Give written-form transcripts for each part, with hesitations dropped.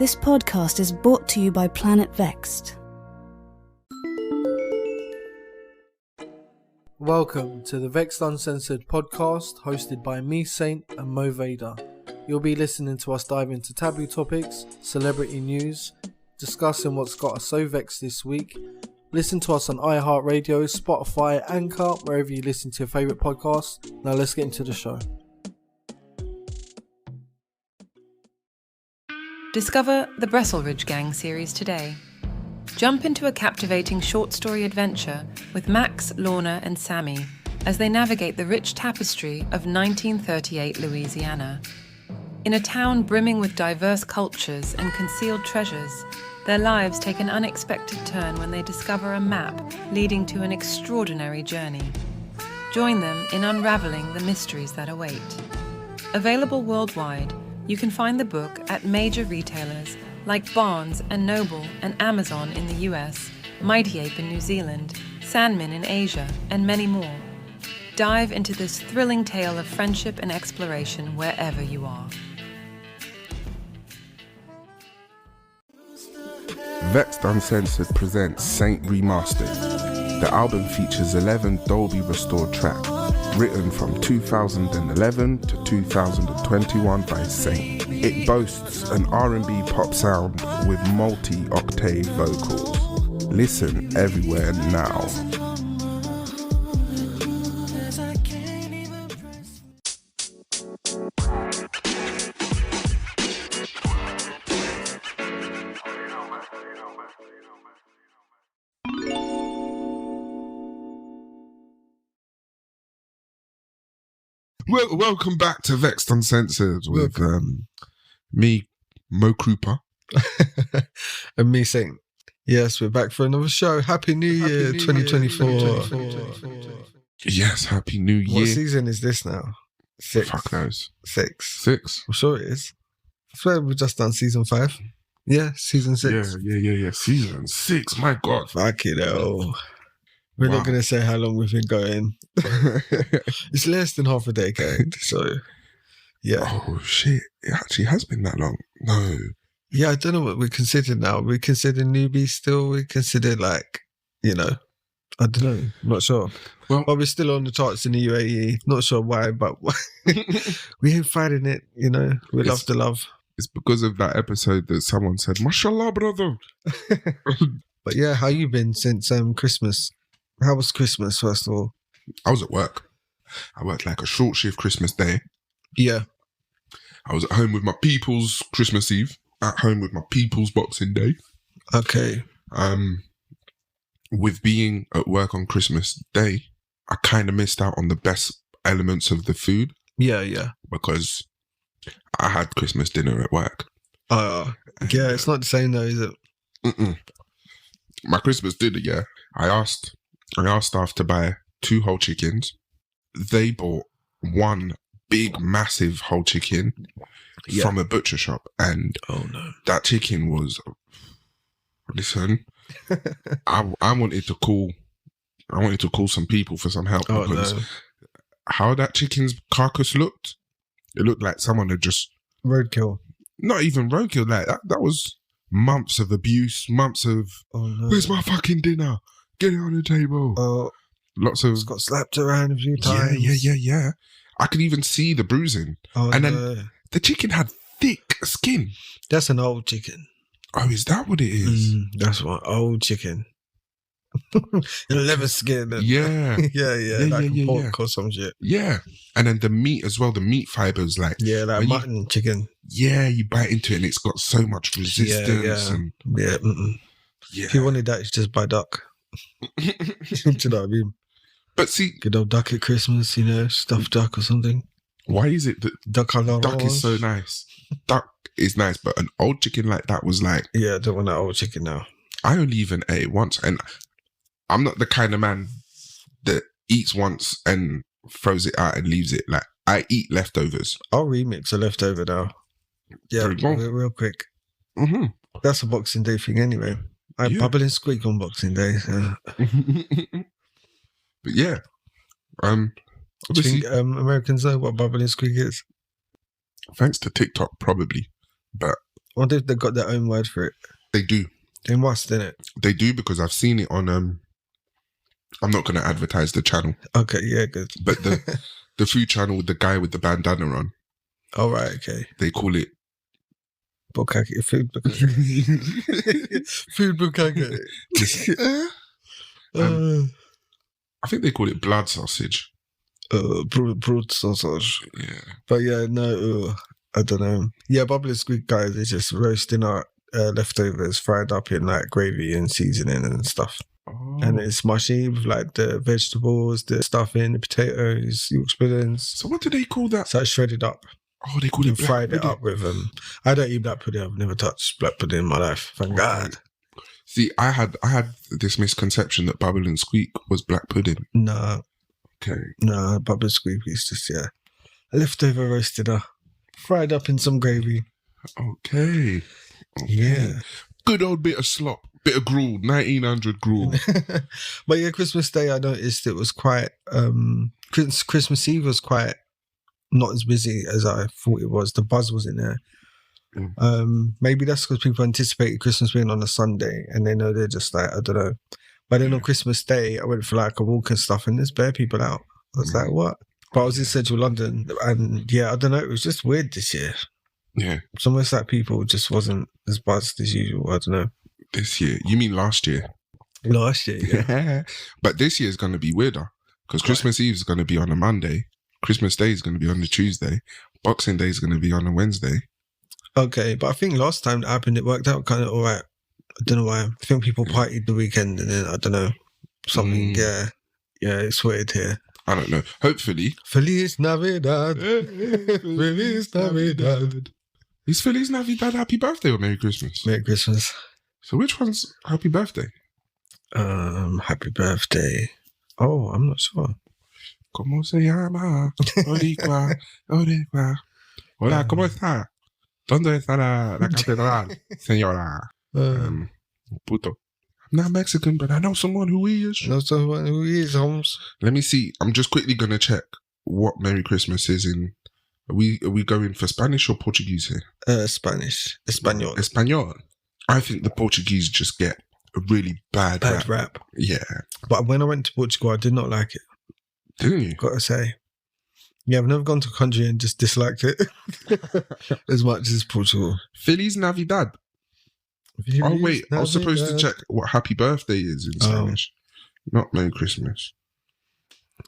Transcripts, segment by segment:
This podcast is brought to you by Planet Vexxed. Welcome to the Vexxed Uncensored podcast, hosted by me, Saint, and Mo Vader. You'll be listening to us dive into taboo topics, celebrity news, discussing what's got us so vexed this week. Listen to us on iHeartRadio, Spotify, Anchor, wherever you listen to your favourite podcasts. Now let's get into the show. Discover the Bresselridge Gang series today. Jump into a captivating short story adventure with Max, Lorna, and Sammy as they navigate the rich tapestry of 1938 Louisiana. In a town brimming with diverse cultures and concealed treasures, their lives take an unexpected turn when they discover a map leading to an extraordinary journey. Join them in unraveling the mysteries that await. Available worldwide, you can find the book at major retailers like Barnes & Noble and Amazon in the US, Mighty Ape in New Zealand, Sandman in Asia, and many more. Dive into this thrilling tale of friendship and exploration wherever you are. Vexxed Uncensored presents Saint Remastered. The album features 11 Dolby restored tracks, written from 2011 to 2021 by Saint. It boasts an R&B pop sound with multi-octave vocals. Listen everywhere now. Welcome back to Vexxed Uncensored with me, Mo Krupa. And me, Saint. Yes, we're back for another show. Happy New Year 2024. Yes, Happy New Year. What season is this now? 6. Fuck knows. 6. 6? I'm sure it is. I swear we've just done season 5. Yeah, season 6. Yeah. Season 6, my God. Fuck it, though. We're not going to say how long we've been going. It's less than half a decade, so yeah. Oh shit, it actually has been that long. No. Yeah, I don't know what we consider now. We consider newbies still. We consider I don't know. I'm not sure. Well, but we're still on the charts in the UAE. Not sure why, but we ain't fighting it, We love the love. It's because of that episode that someone said, "Mashallah, brother." But yeah, how you been since Christmas? How was Christmas, first of all? I was at work. I worked like a short shift Christmas Day. Yeah. I was at home with my people's Christmas Eve. At home with my people's Boxing Day. Okay. With being at work on Christmas Day, I kind of missed out on the best elements of the food. Yeah. Because I had Christmas dinner at work. Yeah, it's not the same though, is it? Mm-mm. My Christmas dinner, yeah. I asked staff to buy 2 whole chickens. They bought 1 big, massive whole chicken from a butcher shop. And that chicken was... Listen, I wanted to call some people for some help because how that chicken's carcass looked, it looked like someone had just... Roadkill. Not even roadkill, like that was months of abuse, months of, where's my fucking dinner? Get it on the table. Lots of... Got slapped around a few times. Yeah. I could even see the bruising. Then the chicken had thick skin. That's an old chicken. Oh, is that what it is? That's one old chicken. Leather skin. Yeah. Like pork or some shit. Yeah. And then the meat as well, the meat fibers, like mutton chicken. Yeah, you bite into it and it's got so much resistance. Yeah. If you wanted that, you just buy duck. Do you know what I mean? But see, good old duck at Christmas, stuffed duck or something. Why is it that duck is so nice? Duck is nice, but an old chicken like that was like... Yeah, I don't want that old chicken now. I only even ate it once, and I'm not the kind of man that eats once and throws it out and leaves it. Like, I eat leftovers. I'll remix a leftover now. Yeah, real quick. Mm-hmm. That's a Boxing Day thing anyway. I bubble and squeak on Boxing Day. So. But yeah, obviously, Americans know what bubble and squeak is. Thanks to TikTok, probably. But wonder if they got their own word for it. They do. They must, innit? They do, because I've seen it on. I'm not going to advertise the channel. Okay, yeah, good. But the food channel with the guy with the bandana on. Oh, right, okay. They call it Bukake, food bukake. Food bukake. I think they call it blood sausage. Broad sausage. Yeah. But yeah, no, I don't know. Yeah, Bubbly Squid guys, they're just roasting our leftovers, fried up in like gravy and seasoning and stuff. Oh. And it's mushy with like the vegetables, the stuffing, the potatoes, Yorkshire puddings. So what do they call that? So it's shredded up. Oh, they call it black fried it pudding. up with I don't eat black pudding. I've never touched black pudding in my life. Thank God. See, I had this misconception that Bubble and Squeak was black pudding. No. Okay. No, Bubble and Squeak is just a leftover roasted fried up in some gravy. Okay. Yeah. Good old bit of slop. Bit of gruel, 1900 gruel. But yeah, Christmas Day, I noticed it was quite, Christmas Eve was quite not as busy as I thought it was. The buzz wasn't there. Maybe that's because people anticipated Christmas being on a Sunday and they know they're just like, I don't know. But then on Christmas Day, I went for like a walk and stuff and there's bare people out. I was like, what? But I was in central London and yeah, I don't know. It was just weird this year. Yeah. It's almost like people just wasn't as buzzed as usual. I don't know. This year? You mean last year? Last year, yeah. But this year is going to be weirder because Christmas Eve is going to be on a Monday. Christmas Day is going to be on a Tuesday. Boxing Day is going to be on a Wednesday. Okay, but I think last time that happened, it worked out kind of all right. I don't know why. I think people partied the weekend and then, I don't know, something. Yeah, it's weird here. I don't know. Hopefully. Feliz Navidad. Feliz Navidad. Is Feliz Navidad Happy Birthday or Merry Christmas? Merry Christmas. So which one's Happy Birthday? Happy Birthday. Oh, I'm not sure. ¿Cómo se llama? Oricua, Oricua. Hola, ¿cómo está? ¿Dónde está la catedral, señora? Puto. I'm not Mexican, but I know someone who is. Holmes. Let me see. I'm just quickly going to check what Merry Christmas is in. Are we going for Spanish or Portuguese here? Spanish. Espanol. Espanol. I think the Portuguese just get a really bad rap. Yeah. But when I went to Portugal, I did not like it. Didn't you? Got to say. Yeah, I've never gone to a country and just disliked it as much as Portugal. Feliz Navidad. Oh, wait. I was supposed to check what Happy Birthday is in Spanish. Not Merry Christmas.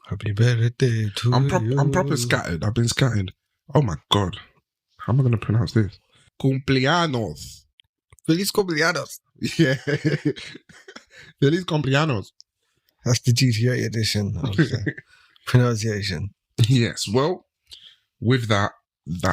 Happy birthday to you. I'm proper scattered. I've been scattered. Oh, my God. How am I going to pronounce this? Cumpleaños. Feliz cumpleaños. Yeah. Feliz cumpleaños. That's the GTA edition of the pronunciation. Yes. Well, with that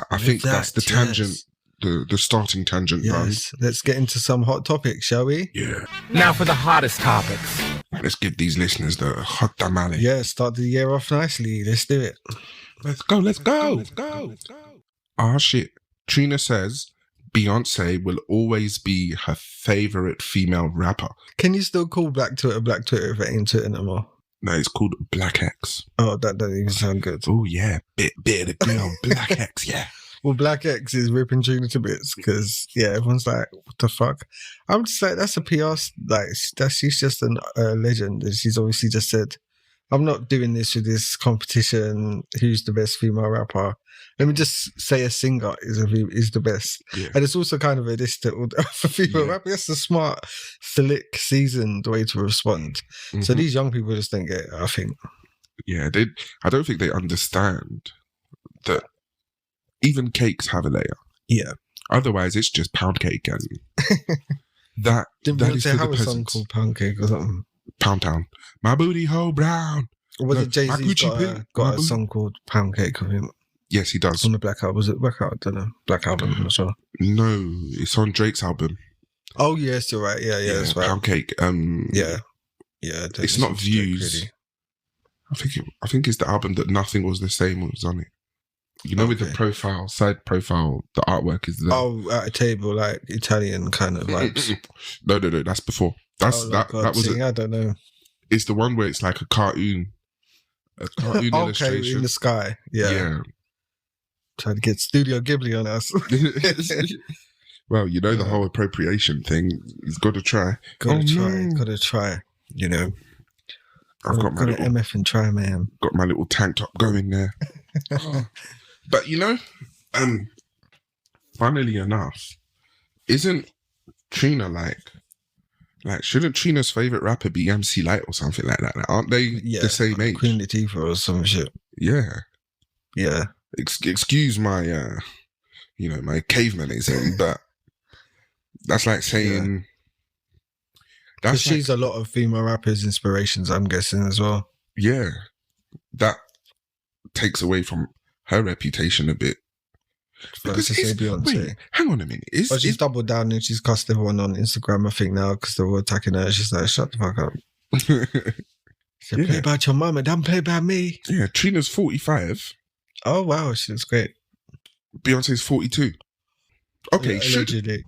I think that's the tangent, the starting tangent. Yes. Let's get into some hot topics, shall we? Yeah. Now for the hottest topics. Let's give these listeners the hot tamale. Yeah, start the year off nicely. Let's do it. Let's go. Ah, shit. Trina says Beyonce will always be her favorite female rapper. Can you still call Black Twitter if it ain't Twitter no more? No, it's called Black X. Oh, that doesn't even sound good. Oh, yeah. Bit of the girl. Black X, yeah. Well, Black X is ripping Trina to bits because, yeah, everyone's like, what the fuck? I'm just like, that's a PR, she's just a legend. And she's obviously just said, I'm not doing this for this competition. Who's the best female rapper? Let me just say a singer is the best. Yeah. And it's also kind of a diss to female rapper. That's a smart, slick, seasoned way to respond. Mm-hmm. So these young people just don't get it, I think. Yeah, I don't think they understand that even cakes have a layer. Yeah. Otherwise, it's just pound cake. And that is for the peasants. Song called Pound Cake or something? Pound Town. My booty hole brown. Or was it Jay-Z's got a song called Pound Cake of him? Yes, he does. On the Black Album. Was it Black Album? I don't know. Black Album, I'm not sure. No, it's on Drake's album. Oh, yes, you're right. Yeah, that's right. Pound Cake. Yeah. It's not Views. Drake, really. I think it's the album that Nothing Was the Same was on it. You know, with the side profile, the artwork is there. Oh, at a table, like Italian kind of vibes. No, that's before. That was it. I don't know. It's the one where it's like a cartoon illustration. Okay, in the sky. Yeah. Yeah. Trying to get Studio Ghibli on us. Well, you know, the whole appropriation thing, he's got to try. Gotta try. You know, I've got my little MF and try, man. Got my little tank top going there. But you know, funnily enough, isn't Trina like shouldn't Trina's favorite rapper be MC Lyte or something like that? Like, aren't they the same age? Queen Latifah or some shit. Yeah. Yeah. Excuse my my cavemanism, but that's like saying that's she's a lot of female rappers' inspirations, I'm guessing, as well. Yeah. That takes away from her reputation a bit. Because wait, hang on a minute. But she's doubled down and she's cussed everyone on Instagram, I think, now, because they were attacking her. She's like, shut the fuck up. She said, play about your mama, don't play about me. Yeah, Trina's 45. Oh, wow, she's great. Beyonce's 42. Okay, yeah, allegedly.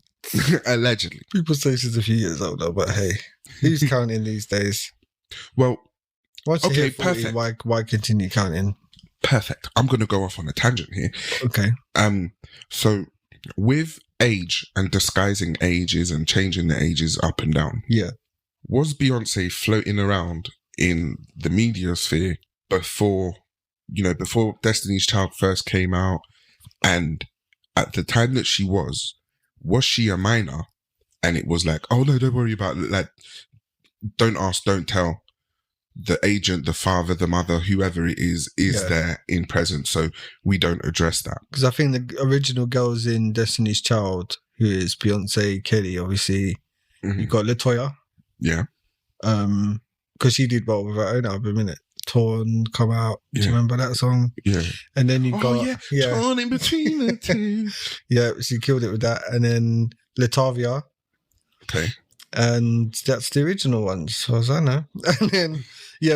Allegedly. People say she's a few years older, but hey, who's counting these days? Well, once you hit 40, perfect. Why continue counting? Perfect. I'm going to go off on a tangent here. Okay. So with age and disguising ages and changing the ages up and down. Yeah. Was Beyonce floating around in the media sphere before Destiny's Child first came out? And at the time that she was she a minor? And it was like, oh no, don't worry about it. Like, don't ask, don't tell. The agent, the father, the mother, whoever it is there in presence. So we don't address that. Because I think the original girls in Destiny's Child, who is Beyonce, Kelly, obviously, you got LaToya. Yeah. Because she did well with her own album, innit? Torn come out. Do you remember that song? Yeah. And then you got Torn in between the two. Yeah, she killed it with that. And then Latavia. Okay. And that's the original ones, as far as I know. And then,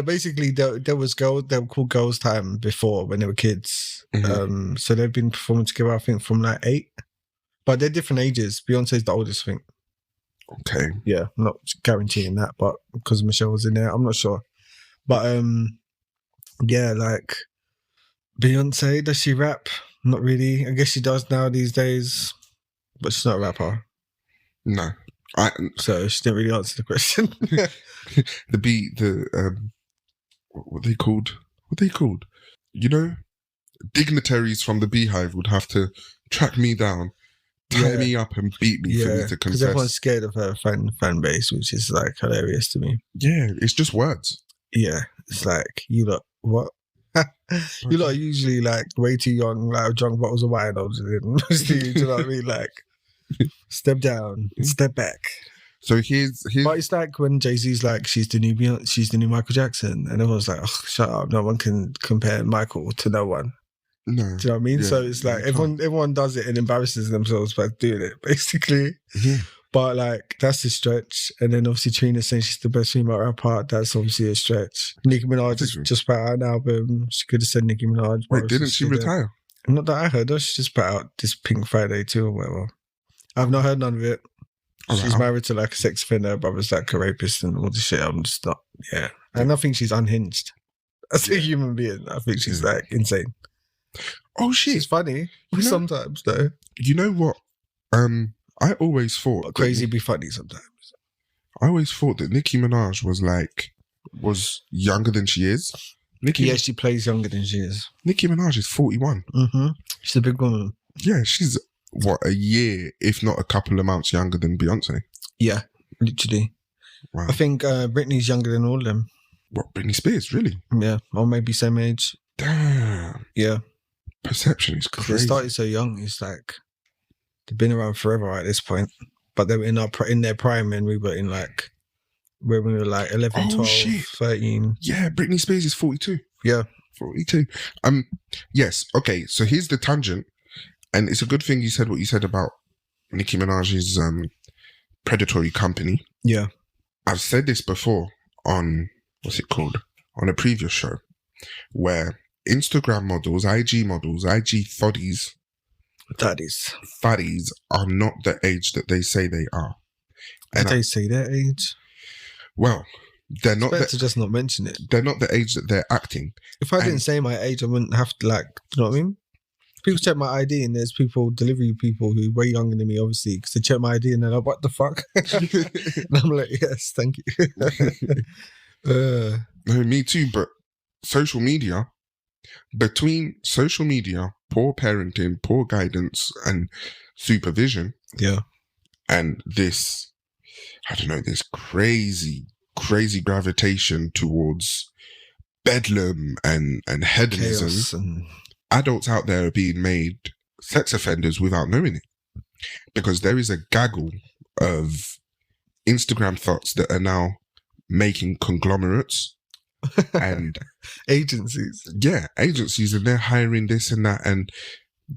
basically there was they were called Girls Time before when they were kids. So they've been performing together, I think, from like 8. But they're different ages. Beyonce's the oldest, I think. Okay. Yeah, I'm not guaranteeing that, but because Michelle was in there, I'm not sure. But like Beyonce, does she rap? Not really. I guess she does now these days, but she's not a rapper. No. So she didn't really answer the question. What are they called? You know, dignitaries from the Beehive would have to track me down, tie me up and beat me for me to confess. Because everyone's scared of her fan base, which is like hilarious to me. Yeah, it's just words. Yeah, it's like, you lot, what? You lot are usually like way too young, like drunk bottles of wine. Do you know what I mean? Like, step down, step back. So here's but it's like when Jay-Z's like, she's the new Michael Jackson, and everyone's like, oh, shut up, no one can compare Michael to no one. No. Do you know what I mean? Yeah, so it's like everyone does it and embarrasses themselves by doing it, basically. Yeah. But like, that's a stretch. And then obviously Trina saying she's the best female rapper, that's obviously a stretch. Nicki Minaj just put out an album. She could have said Nicki Minaj. Wait, didn't she retire? Not that I heard. She just put out this Pink Friday 2 or whatever. I've not heard none of it. She's married to like a sex offender. Her brother's like a rapist and all this shit. I'm just not, And I think she's unhinged. As a human being, I think she's like insane. Oh shit. She's funny sometimes though. You know what? I always thought crazy be funny sometimes. I always thought that Nicki Minaj was younger than she is. She plays younger than she is. Nicki Minaj is 41. She's a big woman. Yeah, she's a year, if not a couple of months younger than Beyonce. Yeah, literally. Wow. I think Britney's younger than all of them. What, Britney Spears, really? Yeah, or maybe same age. Damn. Yeah. Perception is crazy. They started so young. It's like they've been around forever at this point. But they were in their prime, and we were in like when we were like 11, 12, 13. Yeah, Britney Spears is 42. Yeah. 42. Yes. Okay. So here's the tangent, and it's a good thing you said what you said about Nicki Minaj's predatory company. Yeah. I've said this before on what's it called, on a previous show, where Instagram models, IG thotties are not the age that they say they are. Did they say their age? Well, they're not. Better to just not mention it. They're not the age that they're acting. If I didn't say my age, I wouldn't have to, like, do you know what I mean? people check my ID, and there's delivery people who are way younger than me, obviously, because they check my ID and they're like, "What the fuck?" And I'm like, "Yes, thank you." No, me too. But social media, between social media, poor parenting, poor guidance, and supervision, yeah, and this, I don't know, this crazy gravitation towards bedlam and hedonism. chaos and Adults out there are being made sex offenders without knowing it, because there is a gaggle of Instagram thoughts that are now making conglomerates and agencies. Yeah, agencies, and they're hiring this and that, and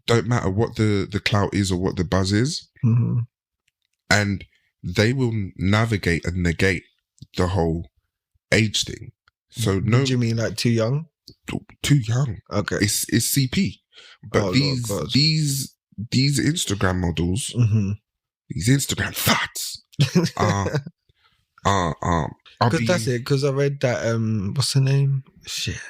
don't matter what the clout is or what the buzz is, Mm-hmm. and they will navigate and negate the whole age thing. So no, Do you mean like too young? too young. Okay. It's CP, but Oh, these Lord God. these Instagram models, Mm-hmm. these Instagram thoughts are Because that's it. Because I read that what's her name? Shit,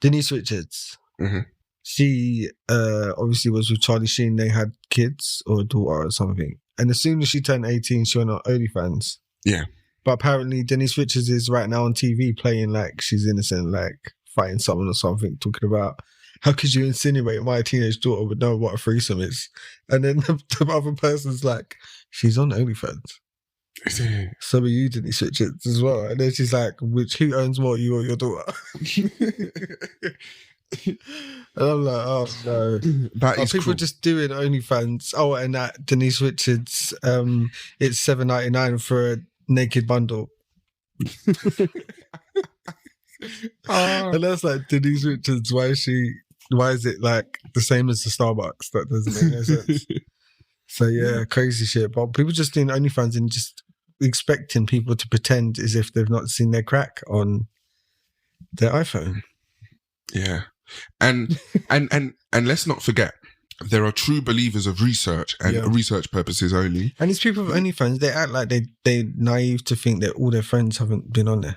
Denise Richards. Mhm. She obviously was with Charlie Sheen. They had kids or a daughter or something. And as soon as she turned 18, she went on OnlyFans. Yeah. But apparently Denise Richards is right now on TV playing like she's innocent, like fighting someone or something, talking about how could you insinuate my teenage daughter would know what a threesome is? And then the other person's like, she's on OnlyFans. So are you, Denise Richards, as well. And then she's like, who owns more, you or your daughter? And I'm like, oh no. That is people cruel. just doing OnlyFans. Oh, and that Denise Richards, it's $7.99 for a naked bundle. And that's like, Denise Richards, why is it like the same as the Starbucks? That doesn't make no sense. So yeah, crazy shit. But people just doing OnlyFans and just expecting people to pretend as if they've not seen their crack on their iPhone. Yeah. And let's not forget, there are true believers of research and research purposes only. And these people with OnlyFans, they act like they're naive to think that all their friends haven't been on there.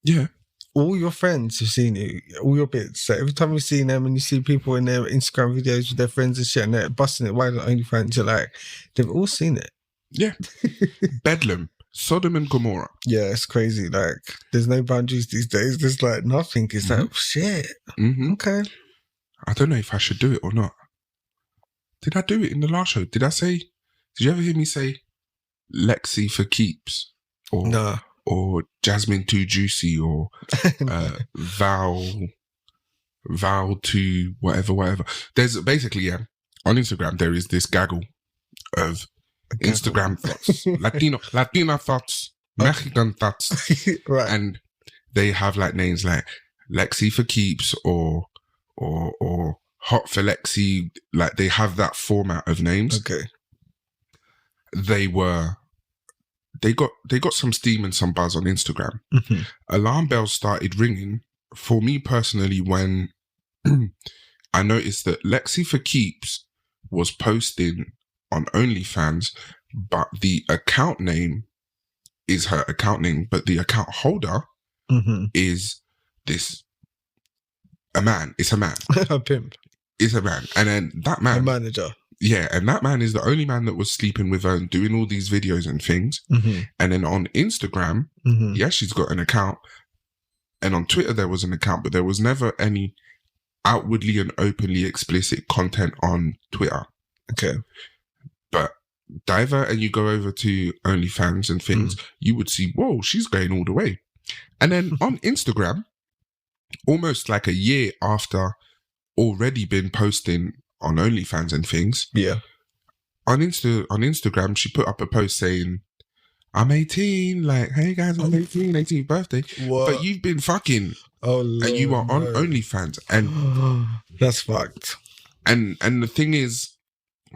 Yeah. All your friends have seen you, all your bits. So every time you see them and you see people in their Instagram videos with their friends and shit and they're busting it wide on OnlyFans, you're like, they've all seen it. Yeah. Bedlam. Sodom and Gomorrah. Yeah, it's crazy. Like, there's no boundaries these days. There's like nothing. It's like, shit. Mm-hmm. Okay. I don't know if I should do it or not. Did I do it in the last show? Did you ever hear me say Lexi for keeps? Or Nah. Or Jasmine too juicy, or Val to whatever. There's basically, on Instagram, there is this gaggle of Instagram thoughts, Latina thoughts, Mexican thoughts, Right. and they have like names like Lexi for keeps or Hot for Lexi. Like they have that format of names. Okay. They got some steam and some buzz on Instagram. Mm-hmm. Alarm bells started ringing for me personally when I noticed that Lexi for Keeps was posting on OnlyFans, but the account name is her account name, but the account holder is a man. It's a man. A pimp. It's a man. And then that man... A manager. Yeah, and that man is the only man that was sleeping with her and doing all these videos and things. Mm-hmm. And then on Instagram, yes, she's got an account. And on Twitter, there was an account, but there was never any outwardly and openly explicit content on Twitter. Okay. But divert and you go over to OnlyFans and things, you would see, whoa, she's going all the way. And then on Instagram, almost like a year after already been posting on OnlyFans and things. Yeah. On Instagram, she put up a post saying, I'm 18, like, hey guys, I'm 18, 18th birthday. What? But you've been fucking. Oh, Lord, and you are on OnlyFans. And that's fucked. And the thing is,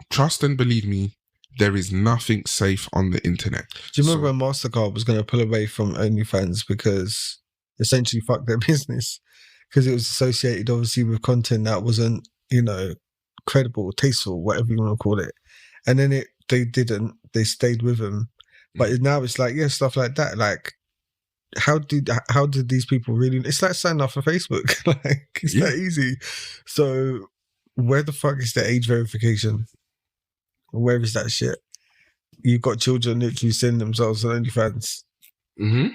trust and believe me, there is nothing safe on the internet. Do you remember when MasterCard was going to pull away from OnlyFans because essentially fuck their business? Because it was associated obviously with content that wasn't, credible, tasteful, whatever you want to call it. And then they stayed with them. But now it's like, stuff like that. Like, how did these people really, it's like signing up for Facebook. Like, it's that easy. So where the fuck is the age verification? Where is that shit? You've got children literally sending themselves on OnlyFans. Mm-hmm.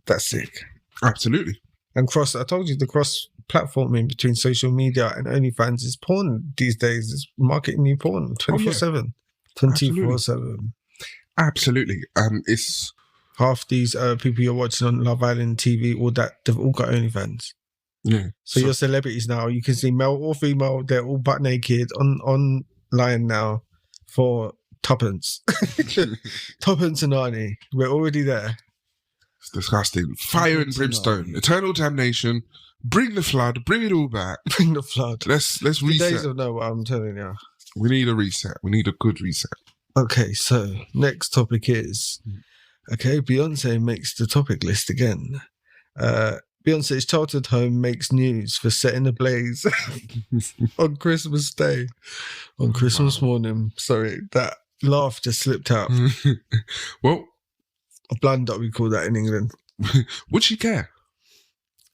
That's sick. Absolutely. And I told you, the cross-platforming between social media and OnlyFans is porn these days. It's marketing new porn 24/7. 24/7. Absolutely. It's half these people you're watching on Love Island TV, all that, they've all got OnlyFans. Yeah. So your celebrities now, you can see male or female, they're all butt naked online now for tuppence. Tuppence and Arnie. We're already there. It's disgusting. Fire and brimstone. Eternal damnation. Bring the flood. Bring it all back. Bring the flood. Let's The reset. days of Noah, I'm telling you. We need a reset. We need a good reset. Okay, so next topic is, Beyonce makes the topic list again. Beyonce's childhood home makes news for setting ablaze on Christmas Day. On Christmas morning. Sorry, that laugh just slipped out. Well, A blunder, we call that in England. would she care?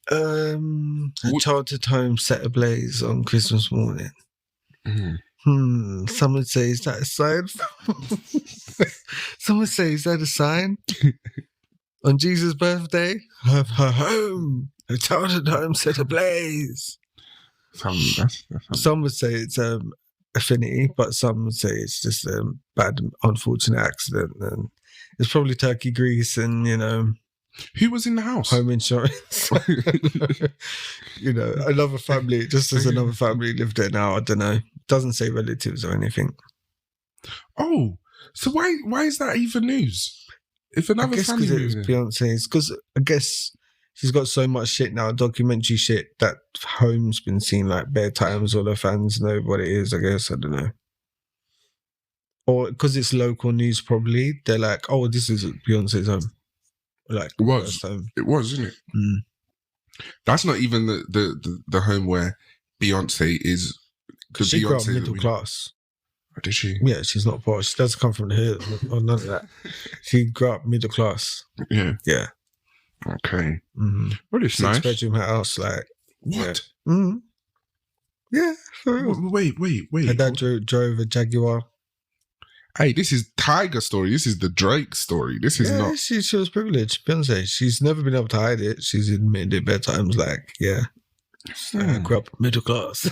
Her childhood home set ablaze on Christmas morning. Some would say, is that a sign? Some would say, is that a sign? On Jesus' birthday, her home, her childhood home set ablaze. Some would say it's affinity, but some would say it's just a bad, unfortunate accident. And it's probably turkey grease and, Who was in the house? home insurance. Another family, just as another family lived there now. I don't know. Doesn't say relatives or anything. Oh, so why is that even news? If another family because it's Beyonce's, because I guess she's got so much shit now, documentary shit, that home's been seen like bare times. All her fans know what it is, I guess. I don't know. Or because it's local news, probably they're like, "Oh, this is Beyonce's home." Like It was, isn't it? Mm. That's not even the home where Beyonce is. Because She grew up Beyonce middle class. Oh, did she? Yeah, she's not poor. She doesn't come from the hood or none of that. She grew up middle class. Yeah. Yeah. Okay. Mm-hmm. Well, it's nice. 6-bedroom house, like What? Yeah. Mm-hmm. Yeah, for real. Wait. Her dad drove a Jaguar. Hey, this is Tiger story. This is the Drake story. This is not. She was privileged. Beyonce. She's never been able to hide it. She's admitted it bedtimes. Like, I grew up middle class,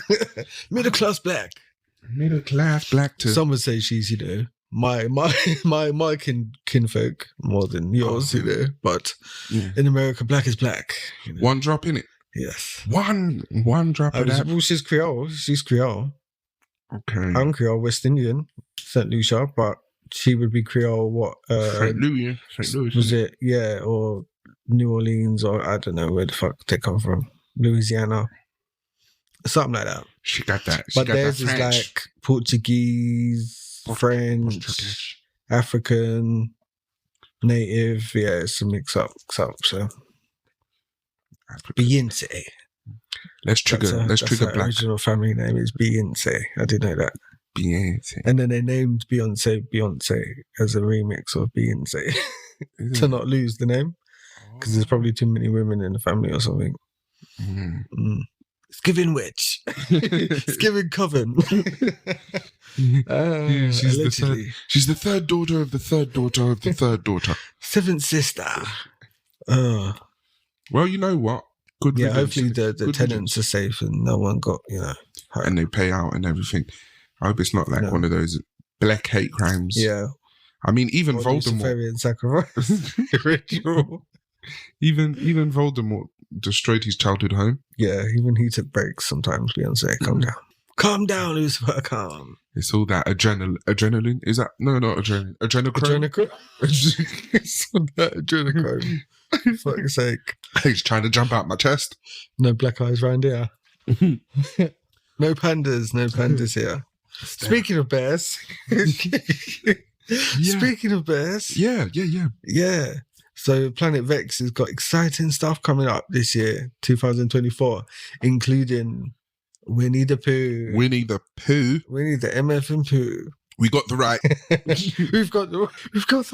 middle class black. Middle class black too. Some would say she's, my kinfolk more than yours, But in America, black is black. One drop in it. Yes. One drop of that. Well, she's Creole. She's Creole. Okay. I'm Creole, West Indian, St. Lucia, but she would be Creole. What? St. Louis. Was it? Yeah, or New Orleans, or I don't know where the fuck they come from. Louisiana, something like that. She got that. But theirs is like Portuguese, French, African, native. Yeah, it's a mix up. So Beyonce. Let's trigger her black. Original family name is Beyonce. I didn't know that. Beyonce. And then they named Beyonce as a remix of Beyonce to not lose the name, because there's probably too many women in the family or something. It's giving witch. It's giving coven. She's the third daughter of the third daughter of the third daughter. Seventh sister. Well, you know what? Good. Yeah, riddance. hopefully the tenants are safe and no one got, hurt. And they pay out and everything. I hope it's not like one of those black hate crimes. Yeah. I mean, even Voldemort. Luciferian sacrifice ritual. Even Voldemort destroyed his childhood home. Yeah, even he took breaks sometimes. Beyonce, calm down. Calm down, Lucifer, calm. It's all that adrenaline. Is that no, not adrenaline. Adrenochrome. It's all that adrenochrome. For fuck's sake. He's trying to jump out my chest. No black eyes round here. No pandas here. Speaking of bears. Speaking of bears. Yeah. So Planet Vexxed has got exciting stuff coming up this year, 2024, including Winnie the Pooh. Winnie the MF and Pooh. We got the right. We've got the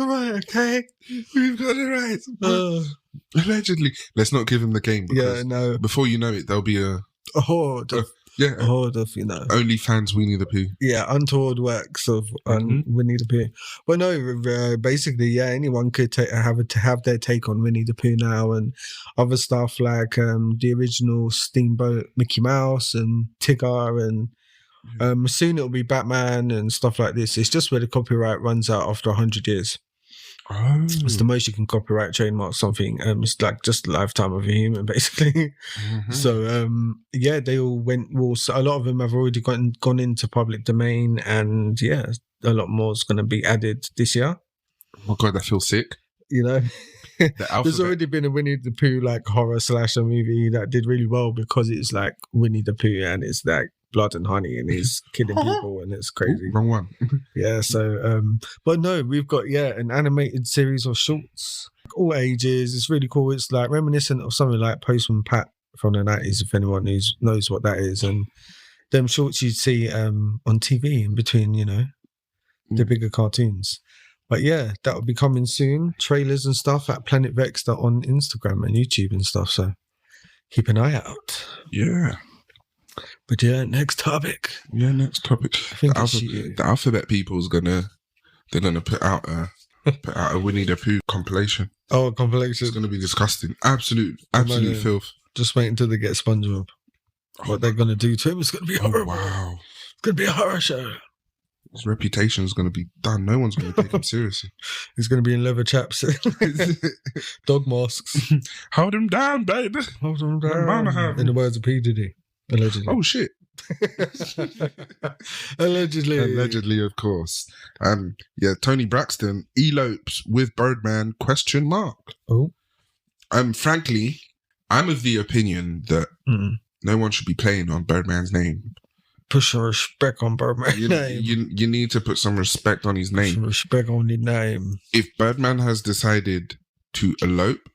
right, okay? We've got the right. Allegedly. Let's not give him the game. Yeah, no. Before you know it, there'll be a horde of Yeah. All of, you know. OnlyFans Winnie the Pooh. Yeah, untoward works of Winnie the Pooh. But no, basically, yeah, anyone could have their take on Winnie the Pooh now, and other stuff like the original Steamboat Mickey Mouse and Tigger, and soon it'll be Batman and stuff like this. It's just where the copyright runs out after 100 years. Oh. It's the most you can copyright trademark something. It's like just the lifetime of a human, basically. So yeah, they all went. Well, so a lot of them have already gone into public domain, and yeah, a lot more is going to be added this year. Oh my God, I feel sick. You know, there's already been a Winnie the Pooh like horror slasher movie that did really well because it's like Winnie the Pooh and it's like blood and honey and he's killing people and it's crazy. Ooh, wrong one. Yeah, so but no, we've got an animated series of shorts, all ages. It's really cool. It's like reminiscent of something like Postman Pat from the 90s, if anyone knows what that is. And them shorts you'd see on TV in between, you know, the bigger cartoons. But yeah, that will be coming soon. Trailers and stuff at Planet Vexxed on Instagram and YouTube and stuff. So keep an eye out. Yeah. But yeah, next topic. Yeah, next topic. I think the Alphabet people's gonna put out a Winnie the Pooh compilation. Oh, a compilation. It's gonna be disgusting. Absolute filth. Just wait until they get SpongeBob. What they're gonna do to him is gonna be horrible. Wow. It's gonna be a horror show. His reputation is going to be done. No one's going to take him seriously. He's going to be in leather chaps, dog masks. Hold him down, baby. Hold him down. In the words of P. Diddy, allegedly. Oh shit! Allegedly, of course. Yeah, Tony Braxton elopes with Birdman ? Oh. Frankly, I'm of the opinion that no one should be playing on Birdman's name. Put some respect on Birdman's name. You need to put some respect on his name. Some respect on his name. If Birdman has decided to elope,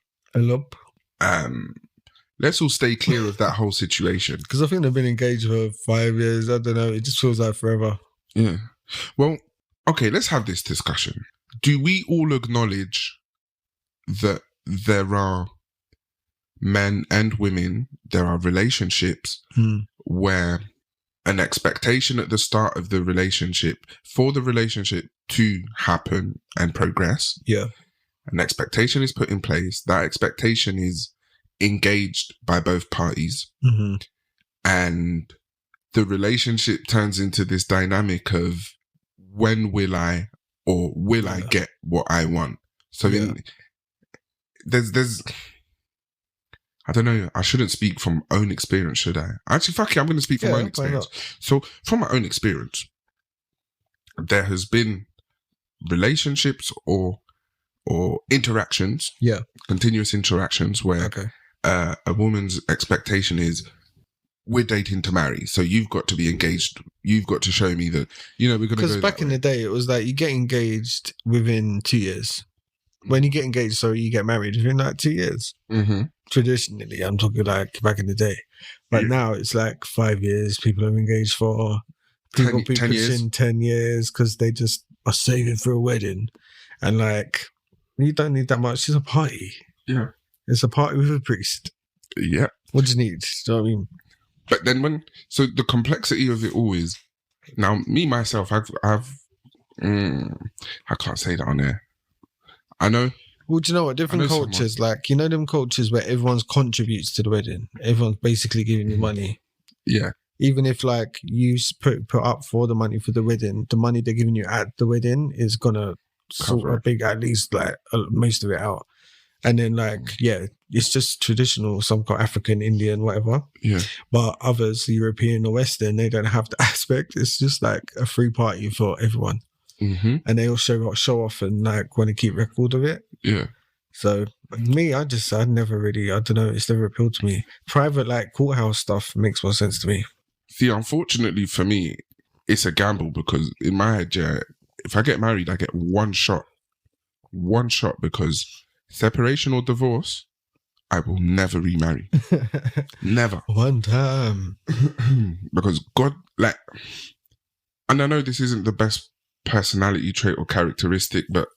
let's all stay clear of that whole situation. Because I think they've been engaged for 5 years. I don't know. It just feels like forever. Yeah. Well, okay, let's have this discussion. Do we all acknowledge that there are men and women, there are relationships where an expectation at the start of the relationship for the relationship to happen and progress. Yeah. An expectation is put in place. That expectation is engaged by both parties. And the relationship turns into this dynamic of when will I get what I want? So there's I don't know. I shouldn't speak from own experience, should I? Actually, fuck it. I'm going to speak from my own experience. So, from my own experience, there has been relationships or interactions, continuous interactions where a woman's expectation is we're dating to marry. So you've got to be engaged. You've got to show me that, you know, we're going to go. Because back in the day, it was like you get engaged within 2 years. When you get engaged, you get married within like 2 years. Traditionally, I'm talking like back in the day. But now it's like 5 years. People are engaged for 10 years. 10 years because they just are saving for a wedding. And like, you don't need that much. It's a party. Yeah. It's a party with a priest. Yeah. What do you need? Do you know what I mean? But then so the complexity of it all is, now me, myself, I can't say that on air. I know. Well, do you know what? Different cultures, like, you know them cultures where everyone contributes to the wedding. Everyone's basically giving you money. Yeah. Even if, like, you put up for the money for the wedding, the money they're giving you at the wedding is going to sort of at least, like, most of it out. And then, like, it's just traditional, some kind of African, Indian, whatever. Yeah. But others, European or Western, they don't have the aspect. It's just, like, a free party for everyone. And they all show off and like want to keep record of it. Yeah. So me, I'd never really, I don't know, it's never appealed to me. Private like courthouse stuff makes more sense to me. See, unfortunately for me, it's a gamble because in my head, if I get married, I get one shot because separation or divorce, I will never remarry. Never. One time. Because God, like, and I know this isn't the best personality trait or characteristic, but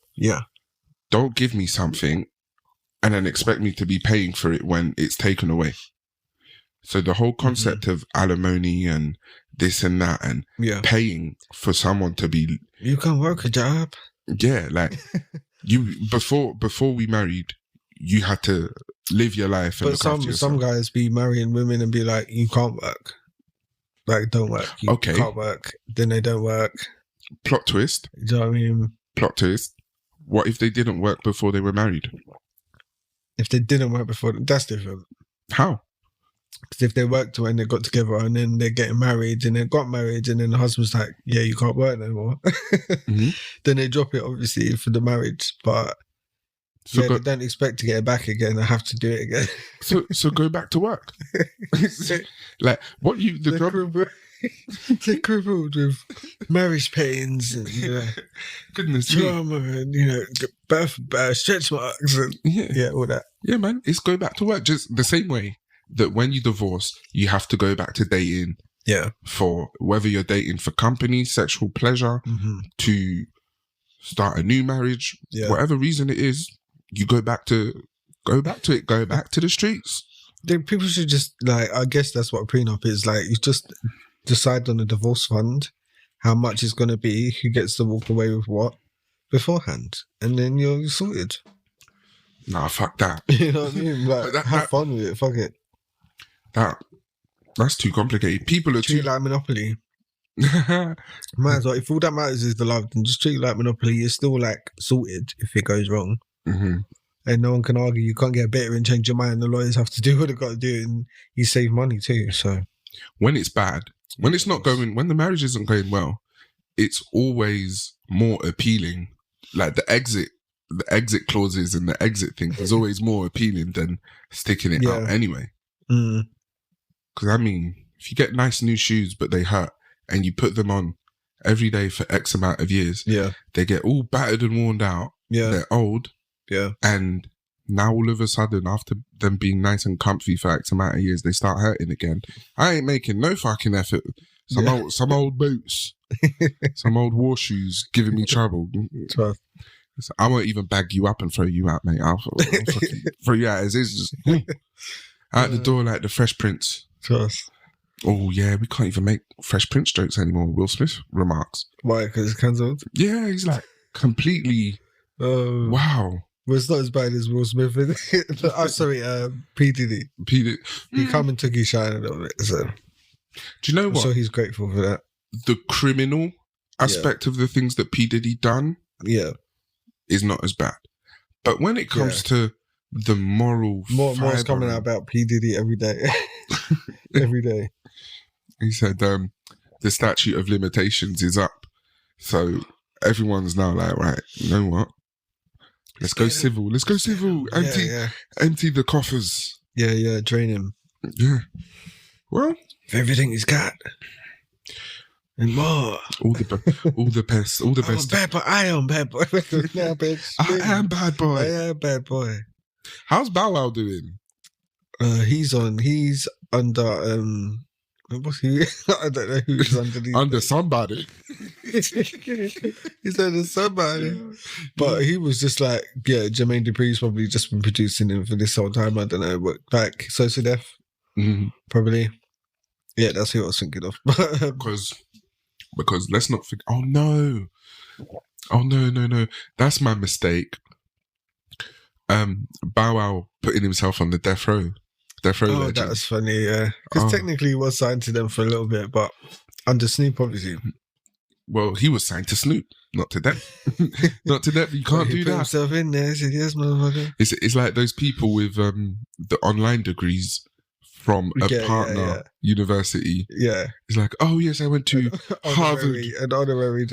don't give me something and then expect me to be paying for it when it's taken away. So the whole concept of alimony and this and that and paying for someone to be... You can work a job. Yeah, like you before we married, you had to live your life and but look after yourself. Some guys be marrying women and be like, you can't work. Like, don't work. You can't work. Then they don't work. Plot twist. You know what I mean? Plot twist. What if they didn't work before they were married? If they didn't work before, that's different. How? Because if they worked when they got together and then they're getting married and they got married and then the husband's like, yeah, you can't work no more. Then they drop it, obviously, for the marriage. But they don't expect to get it back again. They have to do it again. So go back to work. Like, what you... They're crippled with marriage pains and goodness trauma and birth stretch marks and all that. Yeah, man, it's go back to work. Just the same way that when you divorce, you have to go back to dating. Yeah, for whether you're dating for company, sexual pleasure, to start a new marriage, whatever reason it is, you go back to it. Go back to the streets. People should just I guess that's what a prenup is. Like, you just decide on a divorce fund, how much it's going to be, who gets to walk away with what beforehand, and then you're sorted. Nah, fuck that. You know what I mean? Like, have fun with it. Fuck it. That's too complicated. People are treat it like Monopoly. Might as well. If all that matters is the love, then just treat it like Monopoly. You're still sorted if it goes wrong. And no one can argue. You can't get better and change your mind. The lawyers have to do what they've got to do, and you save money too. So when it's bad, when it's not going, when the marriage isn't going well, it's always more appealing. Like the exit clauses and the exit thing is always more appealing than sticking it out anyway. Because I mean, if you get nice new shoes but they hurt and you put them on every day for X amount of years, they get all battered and worn out. They're old. And now all of a sudden, after them being nice and comfy for X amount of years, they start hurting again. I ain't making no fucking effort. Some old boots, some old war shoes giving me trouble. So I won't even bag you up and throw you out, mate. I'll fucking throw you out as is. Just out the door like the Fresh Prince. Trust. Oh yeah, we can't even make Fresh Prince jokes anymore. Will Smith remarks. Why? Because it's cancelled? Yeah, he's completely... wow. Well, it's not as bad as Will Smith. I'm sorry, P. Diddy. He come and took his shine a little bit. So. Do you know what? So he's grateful for that. The criminal aspect of the things that P. Diddy done is not as bad. But when it comes to the moral more is coming out about P. Diddy every day. Every day. He said the statute of limitations is up. So everyone's now like, right, you know what? Let's go civil. Let's go civil. Empty the coffers. Yeah, drain him. Yeah. Well, everything he's got. And more. All the best. Bad boy. I am bad boy. Now, bitch. I am bad boy. I am bad boy. How's Bow Wow doing? He's under what's he? I don't know who's underneath. Under somebody. He's under somebody. But he was just like, Jermaine Dupri's probably just been producing him for this whole time. I don't know, but Social Death, probably. Yeah, that's who I was thinking of. Because let's not forget. Oh no, that's my mistake. Bow Wow putting himself on the death row. Oh, that's funny, yeah. Because technically he was signed to them for a little bit, but under Snoop, obviously. Well, he was signed to Snoop, not to them. Not to them. You can't do that. He put himself in there. He said, yes, motherfucker. It's like those people with the online degrees from a partner university. Yeah. It's like, oh, yes, I went to Harvard. An honorary.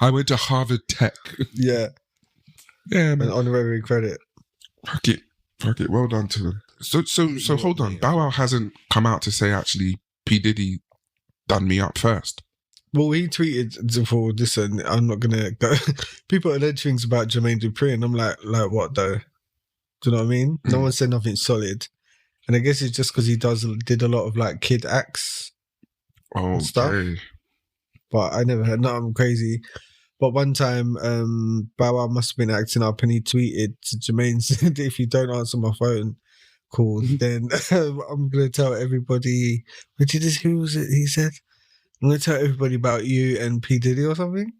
I went to Harvard Tech. Yeah. Yeah, man. An honorary credit. Fuck it. Well done to them. So hold on. Bow Wow hasn't come out to say, actually, P. Diddy done me up first. Well, he tweeted for this, and I'm not going to go. People alleged things about Jermaine Dupri, and I'm like what though? Do you know what I mean? No one said nothing solid. And I guess it's just because he did a lot of kid acts and stuff. But I never heard nothing crazy. But one time, Bow Wow must have been acting up and he tweeted to Jermaine, said, if you don't answer my phone cool. Then I'm going to tell everybody. Who was it? He said, I'm going to tell everybody about you and P. Diddy or something.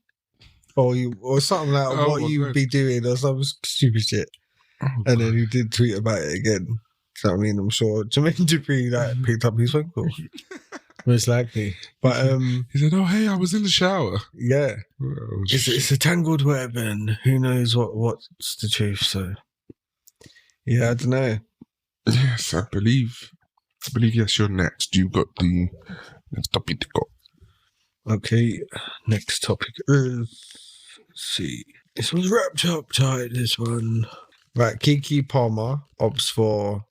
Or something like what you would be doing or some stupid shit. And then he did tweet about it again. So I mean, I'm sure Jermaine Dupri like picked up his phone call. Most likely. But he said, "Oh hey, I was in the shower." Yeah. It's a tangled web and who knows what's the truth, so yeah, I don't know. Yes, I believe yes, you're next. You got the next topic to go. Okay, next topic is, let's see. This one's wrapped up tight, this one. Right, Keke Palmer opts for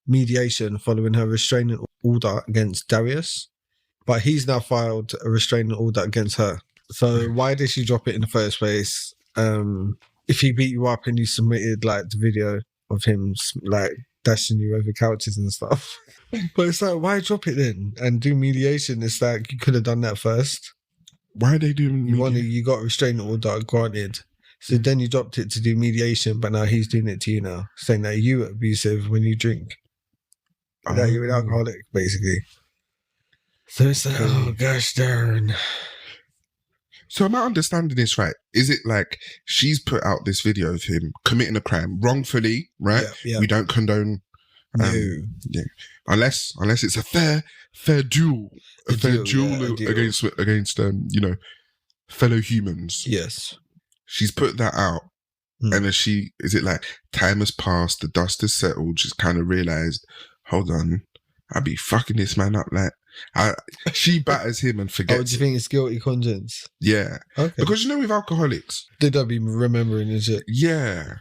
mediation following her restraining order against Darius. But he's now filed a restraining order against her. So why did she drop it in the first place? If he beat you up and you submitted like the video of him like dashing you over couches and stuff. But it's like, why drop it then and do mediation? It's like you could have done that first. Why are they doing mediation? You got a restraining order granted. So then you dropped it to do mediation, but now he's doing it to you now, saying that you are abusive when you drink. That you're an alcoholic, basically. So it's like, oh gosh darn. So am I understanding this right? Is it like she's put out this video of him committing a crime wrongfully, right? Yeah. We don't condone No. Yeah. Unless it's a fair duel. A fair duel against fellow humans. Yes. She's put that out. And then is it like time has passed, the dust has settled, she's kind of realised, hold on, I'll be fucking this man up like she batters him and forgets. Oh, do you think it's guilty conscience? Yeah. Okay. Because with alcoholics, they don't be remembering, is it? Yeah.